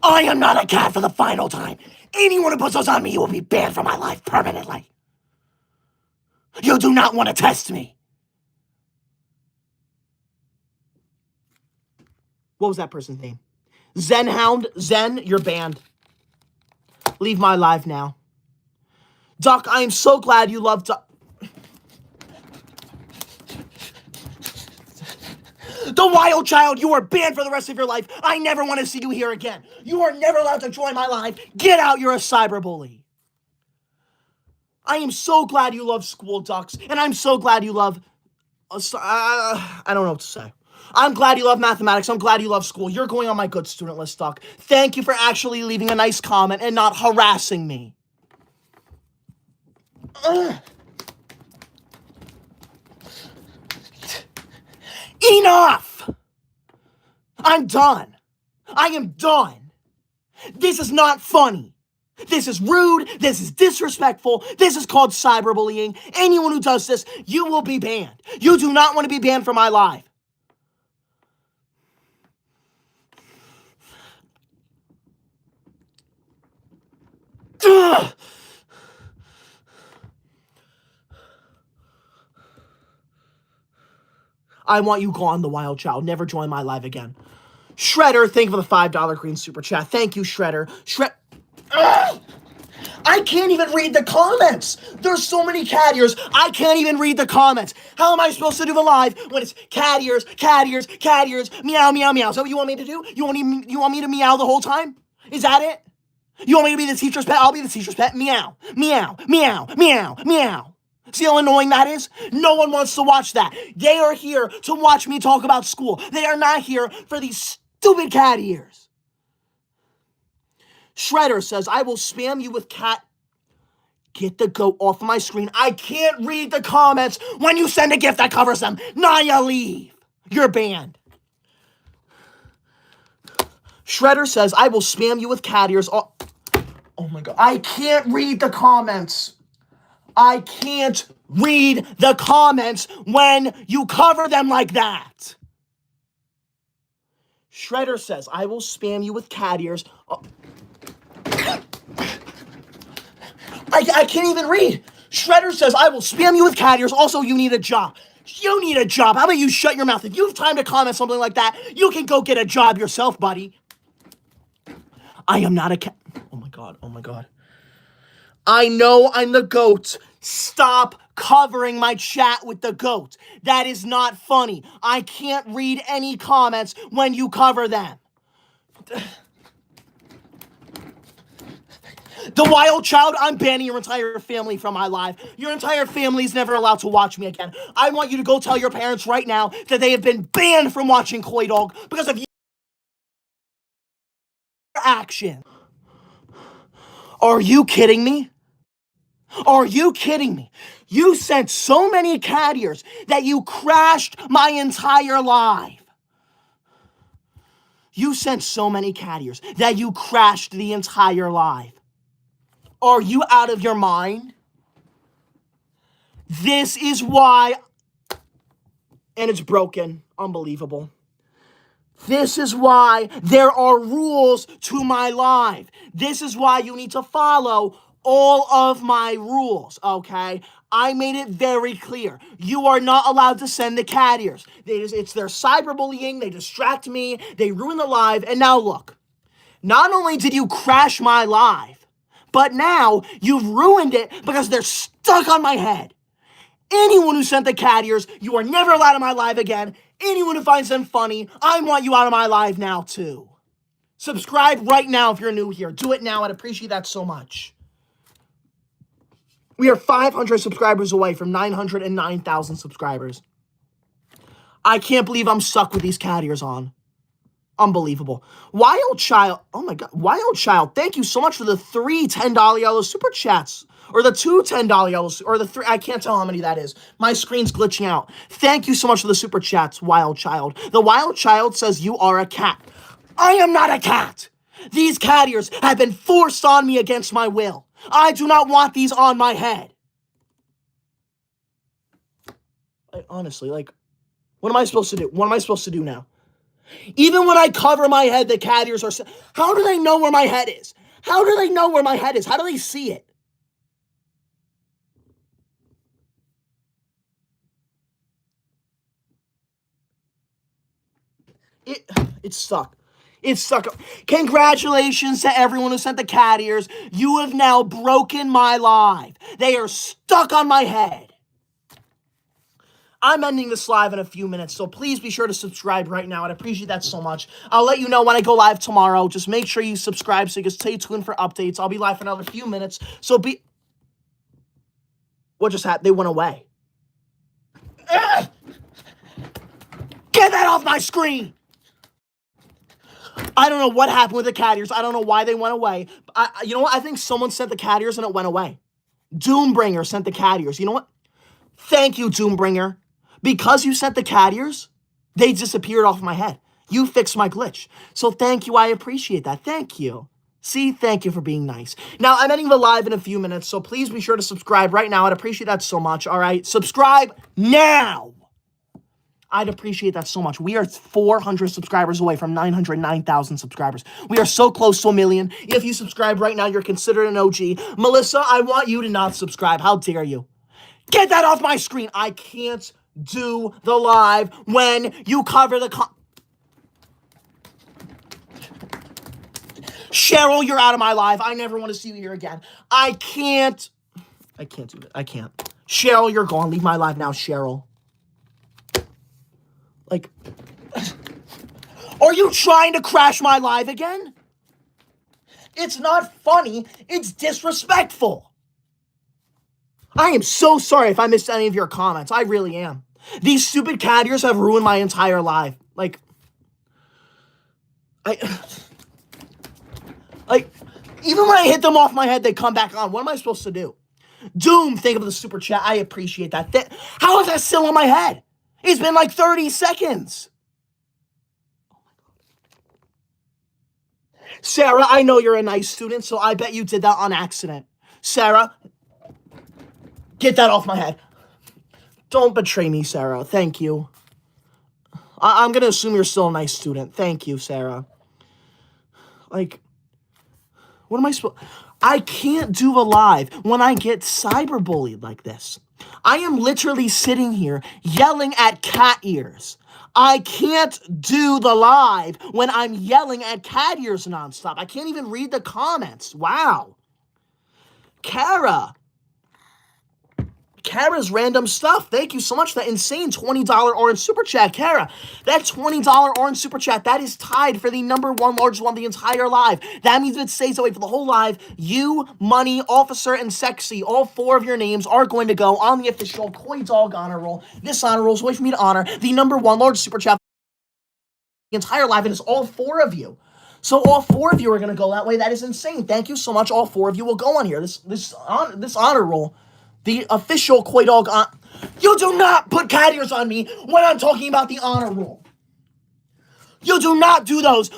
A: I am not a cat for the final time. Anyone who puts those on me, you will be banned from my life permanently. You do not want to test me. What was that person's name? Zenhound, Zen, you're banned. Leave my live now. Duck, I am so glad you love Duck. The Wild Child, you are banned for the rest of your life. I never want to see you here again. You are never allowed to join my live. Get out, you're a cyberbully. I am so glad you love school, Ducks, and I'm so glad you love... I don't know what to say. I'm glad you love mathematics. I'm glad you love school. You're going on my good student list, Duck. Thank you for actually leaving a nice comment and not harassing me. Enough! I'm done. I am done. This is not funny. This is rude. This is disrespectful. This is called cyberbullying. Anyone who does this, you will be banned. You do not want to be banned from my live. Ugh. I want you gone, the Wild Child. Never join my live again. Shredder, thank you for the $5 green super chat. Thank you, Shredder. I can't even read the comments. There's so many cat ears. I can't even read the comments. How am I supposed to do the live when it's cat ears, meow, meow, meow? Is that what you want me to do? You want me to meow the whole time? Is that it? You want me to be the teacher's pet? I'll be the teacher's pet. Meow, meow, meow, meow, meow. See how annoying that is? No one wants to watch that. They are here to watch me talk about school. They are not here for these stupid cat ears. Shredder says, I will spam you with cat. Get the goat off of my screen. I can't read the comments when you send a gift that covers them. Naya, leave. You're banned. Shredder says, I will spam you with cat ears. Oh my God. I can't read the comments. I can't read the comments when you cover them like that. Shredder says, I will spam you with cat ears. I can't even read. Shredder says, I will spam you with cat ears. Also, you need a job. You need a job. How about you shut your mouth? If you have time to comment something like that, you can go get a job yourself, buddy. I am not a cat. Oh my God. Oh my God. I know I'm the GOAT. Stop covering my chat with the GOAT. That is not funny. I can't read any comments when you cover them. The Wild Child, I'm banning your entire family from my live. Your entire family is never allowed to watch me again. I want you to go tell your parents right now that they have been banned from watching Koydog because of your action. Are you kidding me? Are you kidding me? You sent so many cat ears that you crashed my entire live. You sent so many cat ears that you crashed the entire live. Are you out of your mind? This is why, and it's broken. Unbelievable. This is why there are rules to my live. This is why you need to follow all of my rules, okay? I made it very clear. You are not allowed to send the cat ears. It's their cyberbullying. They distract me. They ruin the live. And now look, not only did you crash my live, but now you've ruined it because they're stuck on my head. Anyone who sent the cat ears, you are never allowed in my live again. Anyone who finds them funny, I want you out of my live now too. Subscribe right now if you're new here. Do it now. I'd appreciate that so much. We are 500 subscribers away from 909,000 subscribers. I can't believe I'm stuck with these cat ears on. Unbelievable. Wild Child. Oh my God. Wild Child. Thank you so much for the 3 $10 yellow super chats. Or the 2 $10 yellows. Or the 3. I can't tell how many that is. My screen's glitching out. Thank you so much for the super chats, Wild Child. The Wild Child says you are a cat. I am not a cat. These cat ears have been forced on me against my will. I do not want these on my head. Honestly, like, what am I supposed to do? What am I supposed to do now? Even when I cover my head, the cat ears are... How do they know where my head is? How do they know where my head is? How do they see it? It's stuck. It's stuck. Congratulations to everyone who sent the cat ears. You have now broken my live. They are stuck on my head. I'm ending this live in a few minutes, so please be sure to subscribe right now. I'd appreciate that so much. I'll let you know when I go live tomorrow. Just make sure you subscribe so you can stay tuned for updates. I'll be live for another few minutes, so be... What just happened? They went away. Ugh! Get that off my screen! I don't know what happened with the cat ears. I don't know why they went away. You know what? I think someone sent the cat ears and it went away. Doombringer sent the cat ears. You know what? Thank you, Doombringer. Because you sent the cat ears, they disappeared off my head. You fixed my glitch. So thank you. I appreciate that. Thank you. See, thank you for being nice. Now, I'm ending the live in a few minutes, so please be sure to subscribe right now. I'd appreciate that so much, all right? Subscribe now. I'd appreciate that so much. We are 400 subscribers away from 909,000 subscribers. We are so close to 1 million. If you subscribe right now, you're considered an OG. Melissa, I want you to not subscribe. How dare you? Get that off my screen. I can't do the live when you cover the... Cheryl, you're out of my live. I never want to see you here again. I can't do it. I can't. Cheryl, you're gone. Leave my live now, Cheryl. Like, are you trying to crash my live again? It's not funny. It's disrespectful. I am so sorry if I missed any of your comments. I really am. These stupid cat ears have ruined my entire life. Like, even when I hit them off my head, they come back on. What am I supposed to do? Doom, think of the super chat. I appreciate that. How is that still on my head? It's been like 30 seconds. Sarah, I know you're a nice student, so I bet you did that on accident. Sarah, get that off my head. Don't betray me, Sarah. Thank you. I'm going to assume you're still a nice student. Thank you, Sarah. Like, what am I supposed... I can't do a live when I get cyberbullied like this. I am literally sitting here yelling at cat ears. I can't do the live when I'm yelling at cat ears nonstop. I can't even read the comments. Wow. Kara's random stuff. Thank you so much for that insane $20 orange super chat. Kara, that $20 orange super chat, that is tied for the number one largest one of the entire live. That means if it stays away for the whole live, you, Money, Officer, and Sexy, all four of your names are going to go on the official Koydog honor roll. This honor roll is a way for me to honor the number one largest super chat the entire live, and it's all four of you. So all four of you are going to go that way. That is insane. Thank you so much. All four of you will go on here. This honor roll. The official Koydog on... You do not put cat ears on me when I'm talking about the honor roll. You do not do those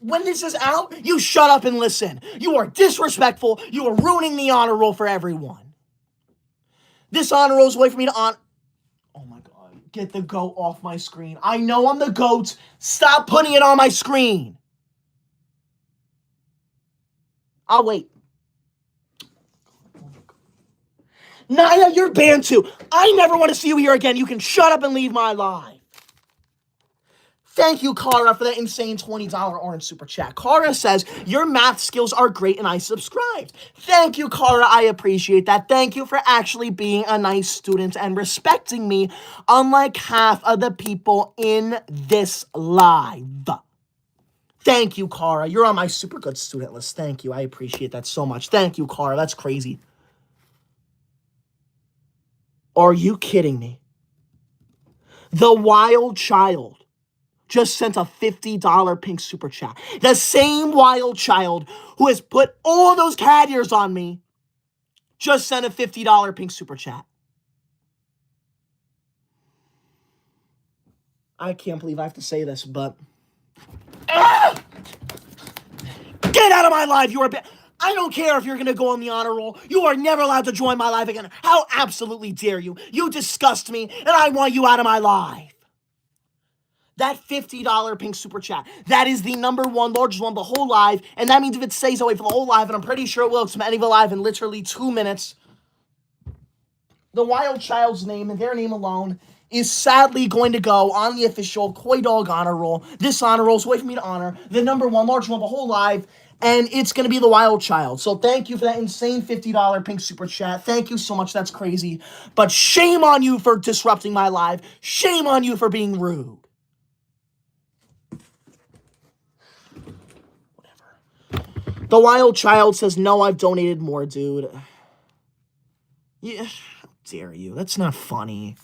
A: when this is out. You shut up and listen. You are disrespectful. You are ruining the honor roll for everyone. This honor roll is a way for me to honor... Oh my god. Get the goat off my screen. I know I'm the goat. Stop putting it on my screen. I'll wait. Naya, you're banned too. I never want to see you here again. You can shut up and leave my live. Thank you, Kara, for that insane $20 orange super chat. Kara says, your math skills are great and I subscribed. Thank you, Kara. I appreciate that. Thank you for actually being a nice student and respecting me, unlike half of the people in this live. Thank you, Kara. You're on my super good student list. Thank you. I appreciate that so much. Thank you, Kara. That's crazy. Are you kidding me? The Wild Child just sent a $50 pink super chat. The same Wild Child who has put all those cat ears on me just sent a $50 pink super chat. I can't believe I have to say this, but... Get out of my live! You are... I don't care if you're going to go on the honor roll. You are never allowed to join my live again. How absolutely dare you? You disgust me, and I want you out of my live. That $50 pink super chat, that is the number one largest one of the whole live, and that means if it stays away for the whole live, and I'm pretty sure it will, because I'm ending the live in literally 2 minutes, the Wild Child's name and their name alone is sadly going to go on the official Koydog honor roll. This honor roll is a way for me to honor the number one largest one of the whole live, and it's going to be the Wild Child. So thank you for that insane $50 pink super chat. Thank you so much. That's crazy. But shame on you for disrupting my live. Shame on you for being rude. Whatever. The Wild Child says, no, I've donated more, dude. Yeah, how dare you? That's not funny.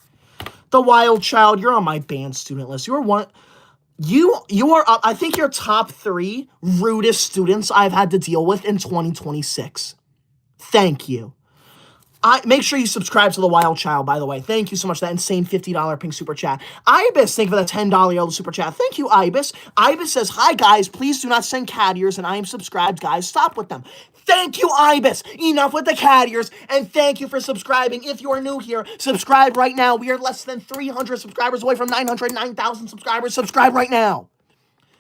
A: The Wild Child, you're on my banned student list. You're one... You are up. I think you're top 3 rudest students I've had to deal with in 2026. Thank you. Make sure you subscribe to The Wild Child, by the way. Thank you so much for that insane $50 pink super chat. Ibis, thank you for that $10 yellow super chat. Thank you, Ibis. Ibis says, hi, guys. Please do not send cat ears, and I am subscribed, guys. Stop with them. Thank you, Ibis. Enough with the cat ears, and thank you for subscribing. If you are new here, subscribe right now. We are less than 300 subscribers away from 909,000 subscribers. Subscribe right now.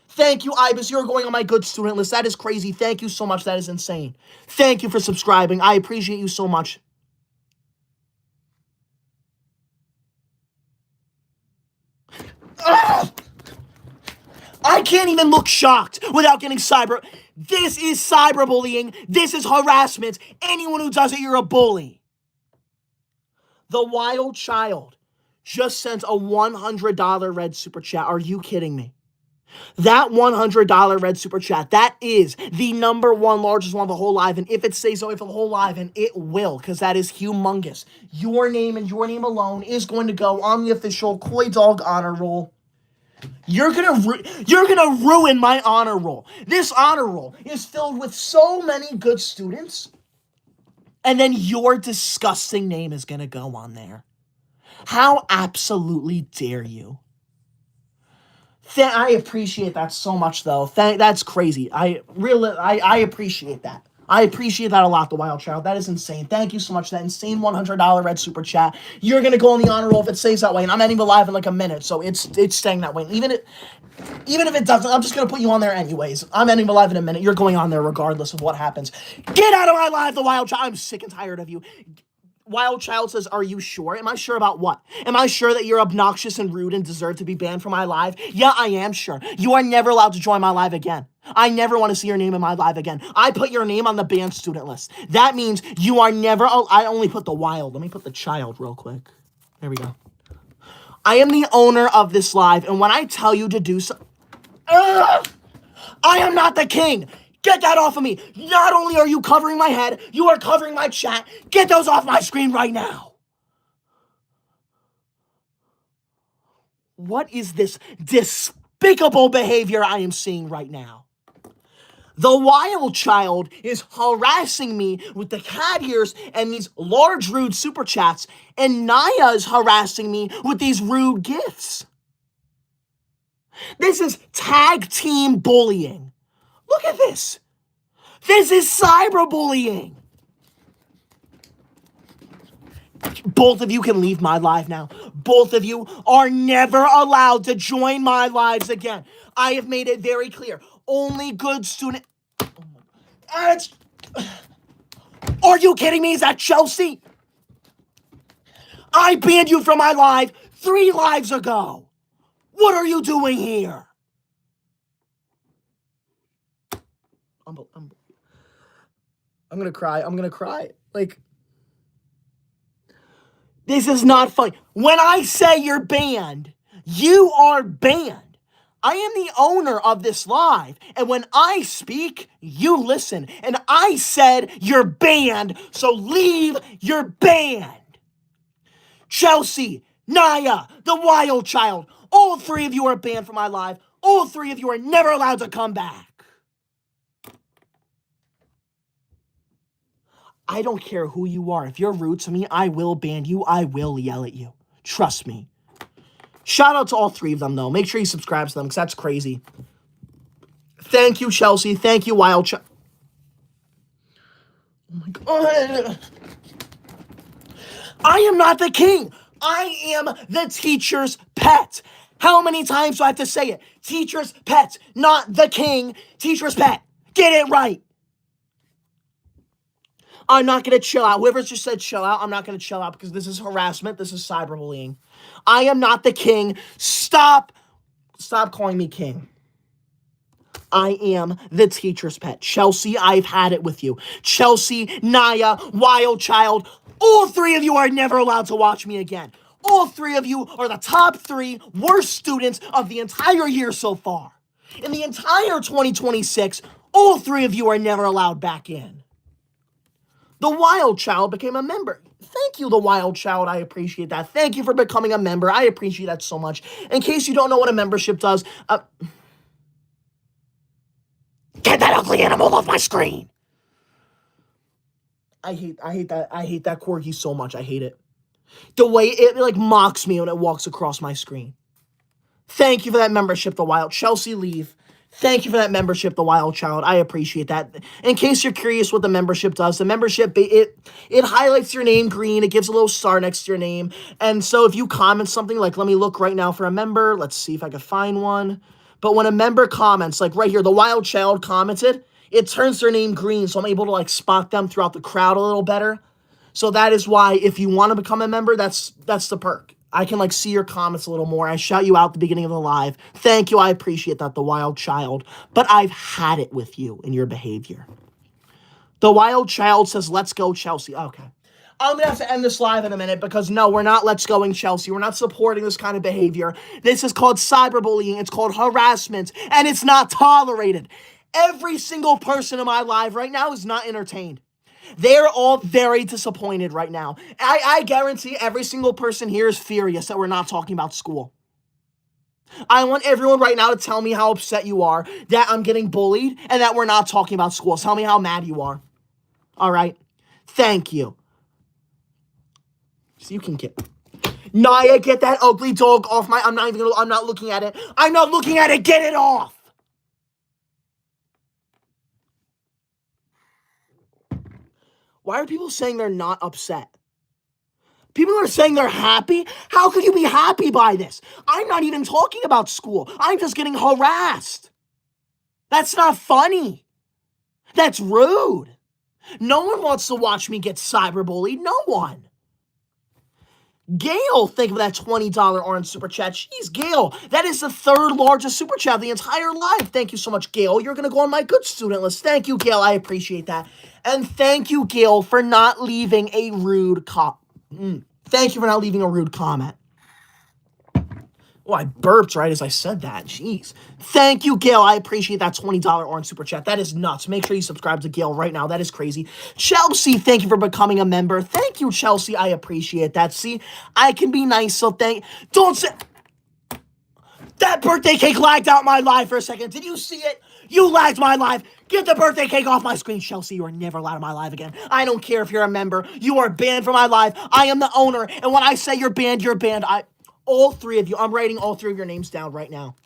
A: Thank you, Ibis. You're going on my good student list. That is crazy. Thank you so much. That is insane. Thank you for subscribing. I appreciate you so much. I can't even look shocked without getting cyber. This is cyberbullying. This is harassment. Anyone who does it, you're a bully. The Wild Child just sent a $100 red super chat. Are you kidding me? That $100 red super chat, that is the number one largest one of the whole live. And if it stays away for the whole live, and it will, because that is humongous, your name and your name alone is going to go on the official Koydog honor roll. You're gonna ruin my honor roll. This honor roll is filled with so many good students, and then your disgusting name is gonna go on there. How absolutely dare you? I appreciate that so much, though. That's crazy. I appreciate that. I appreciate that a lot, the Wild Child. That is insane. Thank you so much for that insane $100 red super chat. You're gonna go on the honor roll if it stays that way, and I'm ending the live in like a minute, so it's staying that way. Even if it doesn't, I'm just gonna put you on there anyways. I'm ending the live in a minute. You're going on there regardless of what happens. Get out of my live, the Wild Child. I'm sick and tired of you. Wild Child says, are you sure? Am I sure about what? Am I sure that you're obnoxious and rude and deserve to be banned from my live? Yeah, I am sure. You are never allowed to join my live again. I never want to see your name in my live again. I put your name on the banned student list. That means you are never... Oh, I only put the Wild. Let me put the Child real quick. There we go. I am the owner of this live, and when I tell you to do so... I am not the king! Get that off of me! Not only are you covering my head, you are covering my chat. Get those off my screen right now! What is this despicable behavior I am seeing right now? The Wild Child is harassing me with the cat ears and these large rude super chats, and Naya is harassing me with these rude gifts. This is tag team bullying. Look at this. This is cyberbullying. Both of you can leave my live now. Both of you are never allowed to join my lives again. I have made it very clear. Only good student... Are you kidding me? Is that Chelsea? I banned you from my live 3 lives ago. What are you doing here? I'm gonna cry. I'm gonna cry. Like, this is not funny. When I say you're banned, you are banned. I am the owner of this live, and when I speak, you listen. And I said you're banned, so leave, you're banned. Chelsea, Naya, the Wild Child, all 3 of you are banned from my live. All 3 of you are never allowed to come back. I don't care who you are. If you're rude to me, I will ban you. I will yell at you. Trust me. Shout out to all 3 of them, though. Make sure you subscribe to them, because that's crazy. Thank you, Chelsea. Thank you, Wild Child. Oh, my God. I am not the king. I am the teacher's pet. How many times do I have to say it? Teacher's pet, not the king. Teacher's pet. Get it right. I'm not going to chill out. Whoever just said chill out, I'm not going to chill out because this is harassment. This is cyberbullying. I am not the king. Stop calling me king. I am the teacher's pet. Chelsea, I've had it with you. Chelsea, Naya, Wild Child, all 3 of you are never allowed to watch me again. All 3 of you are the top 3 worst students of the entire year so far. In the entire 2026, all 3 of you are never allowed back in. The Wild Child became a member. Thank you, the Wild Child. I appreciate that. Thank you for becoming a member. I appreciate that so much. In case you don't know what a membership does, get that ugly animal off my screen. I hate that corgi so much. I hate it. The way it like mocks me when it walks across my screen. Thank you for that membership, the Wild. Chelsea, leave. Thank you for that membership, the Wild Child. I appreciate that. In case you're curious what the membership does, the membership, it highlights your name green. It gives a little star next to your name. And so if you comment something, like, let me look right now for a member. Let's see if I can find one. But when a member comments, like right here, the Wild Child commented, it turns their name green. So I'm able to like spot them throughout the crowd a little better. So that is why if you want to become a member, that's the perk. I can like see your comments a little more. I shout you out at the beginning of the live. Thank you. I appreciate that, the Wild Child. But I've had it with you and your behavior. The Wild Child says, let's go, Chelsea. Okay. I'm going to have to end this live in a minute because no, we're not let's going Chelsea. We're not supporting this kind of behavior. This is called cyberbullying. It's called harassment, and it's not tolerated. Every single person in my live right now is not entertained. They're all very disappointed right now. I guarantee every single person here is furious that we're not talking about school. I want everyone right now to tell me how upset you are that I'm getting bullied and that we're not talking about school. Tell me how mad you are. All right? Thank you. So you can Naya, get that ugly dog off my... I'm not looking at it. I'm not looking at it. Get it off. Why are people saying they're not upset? People are saying they're happy? How could you be happy by this? I'm not even talking about school. I'm just getting harassed. That's not funny. That's rude. No one wants to watch me get cyberbullied. No one. Gail, think of that $20 orange super chat. Jeez, Gail, that is the third largest super chat of the entire live. Thank you so much, Gail. You're going to go on my good student list. Thank you, Gail. I appreciate that. And thank you, Gail, for not leaving a rude Thank you for not leaving a rude comment. Oh, I burped right as I said that. Jeez. Thank you, Gail. I appreciate that $20 orange super chat. That is nuts. Make sure you subscribe to Gail right now. That is crazy. Chelsea, thank you for becoming a member. Thank you, Chelsea. I appreciate that. See, I can be nice, so don't say... That birthday cake lagged out my live for a second. Did you see it? You lagged my live. Get the birthday cake off my screen. Chelsea, you are never allowed in my live again. I don't care if you're a member. You are banned from my live. I am the owner. And when I say you're banned, you're banned. All three of you. I'm writing all three of your names down right now.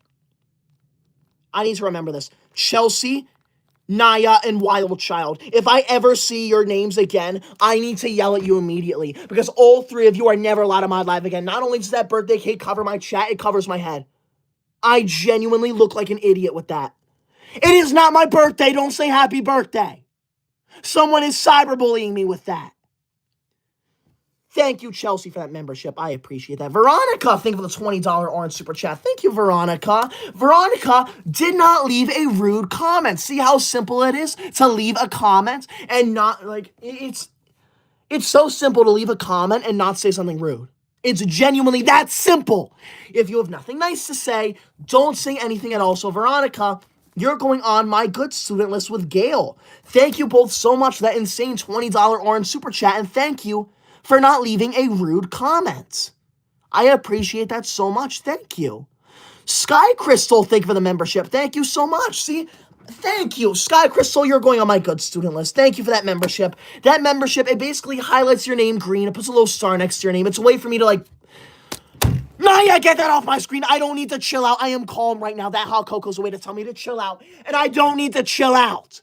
A: I need to remember this. Chelsea, Naya, and Wild Child. If I ever see your names again, I need to yell at you immediately. Because all three of you are never allowed in my live again. Not only does that birthday cake cover my chat, it covers my head. I genuinely look like an idiot with that. It is not my birthday. Don't say happy birthday. Someone is cyberbullying me with that. Thank you, Chelsea, for that membership. I appreciate that. Veronica, thank you for the $20 orange super chat. Thank you, Veronica. Veronica did not leave a rude comment. See how simple it is to leave a comment and not, like, it's so simple to leave a comment and not say something rude. It's genuinely that simple. If you have nothing nice to say, don't say anything at all. So, Veronica, you're going on my good student list with Gail. Thank you both so much for that insane $20 orange super chat, and thank you for not leaving a rude comment. I appreciate that so much. Thank you. Sky Crystal, thank you for the membership. Thank you so much. See, thank you. Sky Crystal, you're going on my good student list. Thank you for that membership. That membership, it basically highlights your name green. It puts a little star next to your name. It's a way for me to, like, Naya, get that off my screen. I don't need to chill out. I am calm right now. That hot cocoa's a way to tell me to chill out, and I don't need to chill out.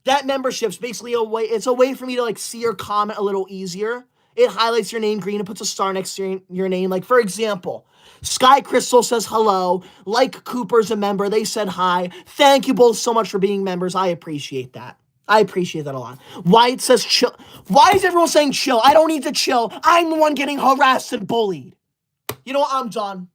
A: That membership's basically a way, it's a way for me to, like, see your comment a little easier. It highlights your name green. It puts a star next to your name. Like, for example, Sky Crystal says hello. Like Cooper's a member. They said hi. Thank you both so much for being members. I appreciate that. I appreciate that a lot. Wyatt says chill. Why is everyone saying chill? I don't need to chill. I'm the one getting harassed and bullied. You know what? I'm done.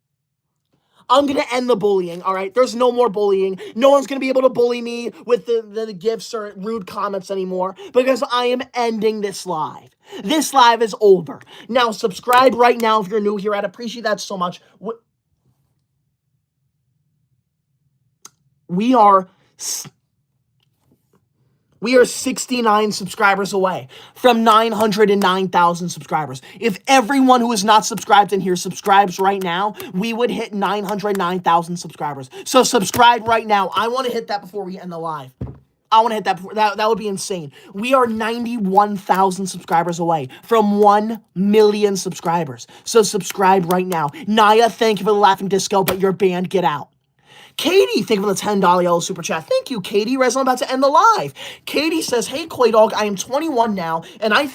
A: I'm going to end the bullying, all right? There's no more bullying. No one's going to be able to bully me with the gifts or rude comments anymore because I am ending this live. This live is over. Now, subscribe right now if you're new here. I'd appreciate that so much. We are 69 subscribers away from 909,000 subscribers. If everyone who is not subscribed in here subscribes right now, we would hit 909,000 subscribers. So subscribe right now. I want to hit that before we end the live. I want to hit that before, that would be insane. We are 91,000 subscribers away from 1 million subscribers. So subscribe right now. Naya, thank you for the laughing disco, but you're banned. Get out. Katie, thank you for the $10 yellow super chat. Thank you, Katie. I'm about to end the live. Katie says, hey, Koydog, I am 21 now, and I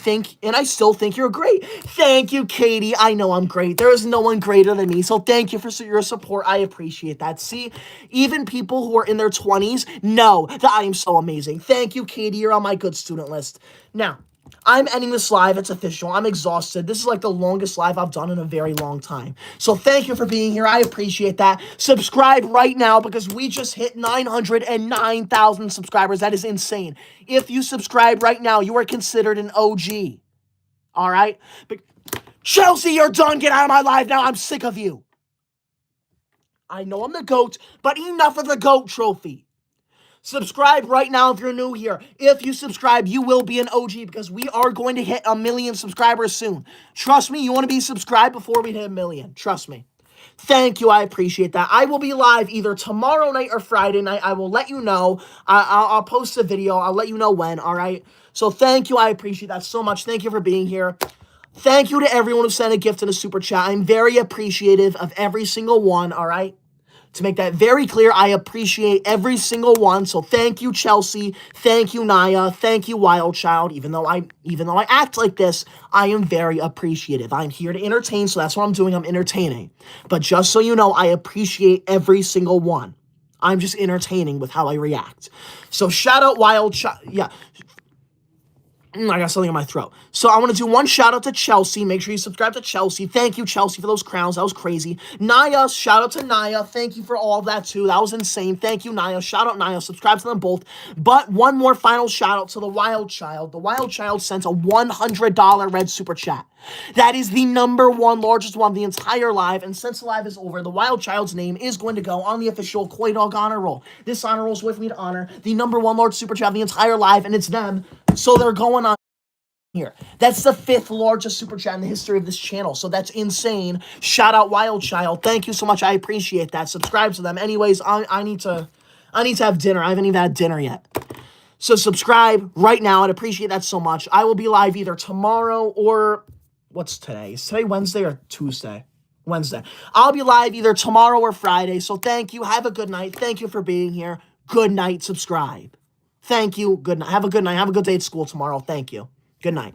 A: still think you're great. Thank you, Katie. I know I'm great. There is no one greater than me, so thank you for your support. I appreciate that. See, even people who are in their 20s know that I am so amazing. Thank you, Katie. You're on my good student list. Now, I'm ending this live. It's official. I'm exhausted. This is like the longest live I've done in a very long time. So thank you for being here. I appreciate that. Subscribe right now because we just hit 909,000 subscribers. That is insane. If you subscribe right now, you are considered an OG. All right? But Chelsea, you're done. Get out of my live now. I'm sick of you. I know I'm the GOAT, but enough of the GOAT trophy. Subscribe right now if you're new here. If you subscribe, you will be an OG because we are going to hit 1 million subscribers soon. Trust me, you want to be subscribed before we hit 1 million. Trust me. Thank you. I appreciate that. I will be live either tomorrow night or Friday night. I will let you know. I'll post a video. I'll let you know when, all right? So thank you. I appreciate that so much. Thank you for being here. Thank you to everyone who sent a gift in a super chat. I'm very appreciative of every single one, all right? To make that very clear, I appreciate every single one. So thank you, Chelsea. Thank you, Naya. Thank you, Wild Child. Even though I act like this, I am very appreciative. I'm here to entertain, so that's what I'm doing. I'm entertaining. But just so you know, I appreciate every single one. I'm just entertaining with how I react. So shout out Wild Child. Yeah. I got something in my throat. So I want to do one shout out to Chelsea. Make sure you subscribe to Chelsea. Thank you, Chelsea, for those crowns. That was crazy. Naya, shout out to Naya. Thank you for all of that, too. That was insane. Thank you, Naya. Shout out, Naya. Subscribe to them both. But one more final shout out to the Wild Child. The Wild Child sent a $100 red super chat. That is the #1 largest one of the entire live. And since the live is over, the Wild Child's name is going to go on the official Koydog honor roll. This honor roll is with me to honor the #1 large super chat of the entire live, and it's them. So they're going on here. That's the 5th largest super chat in the history of this channel. So that's insane. Shout out Wild Child. Thank you so much. I appreciate that. Subscribe to them. Anyways, I need to have dinner. I haven't even had dinner yet. So subscribe right now. I'd appreciate that so much. I will be live either tomorrow or what's today? Is today Wednesday or Tuesday? Wednesday. I'll be live either tomorrow or Friday. So thank you. Have a good night. Thank you for being here. Good night. Subscribe. Thank you. Good night. Have a good night. Have a good day at school tomorrow. Thank you. Good night.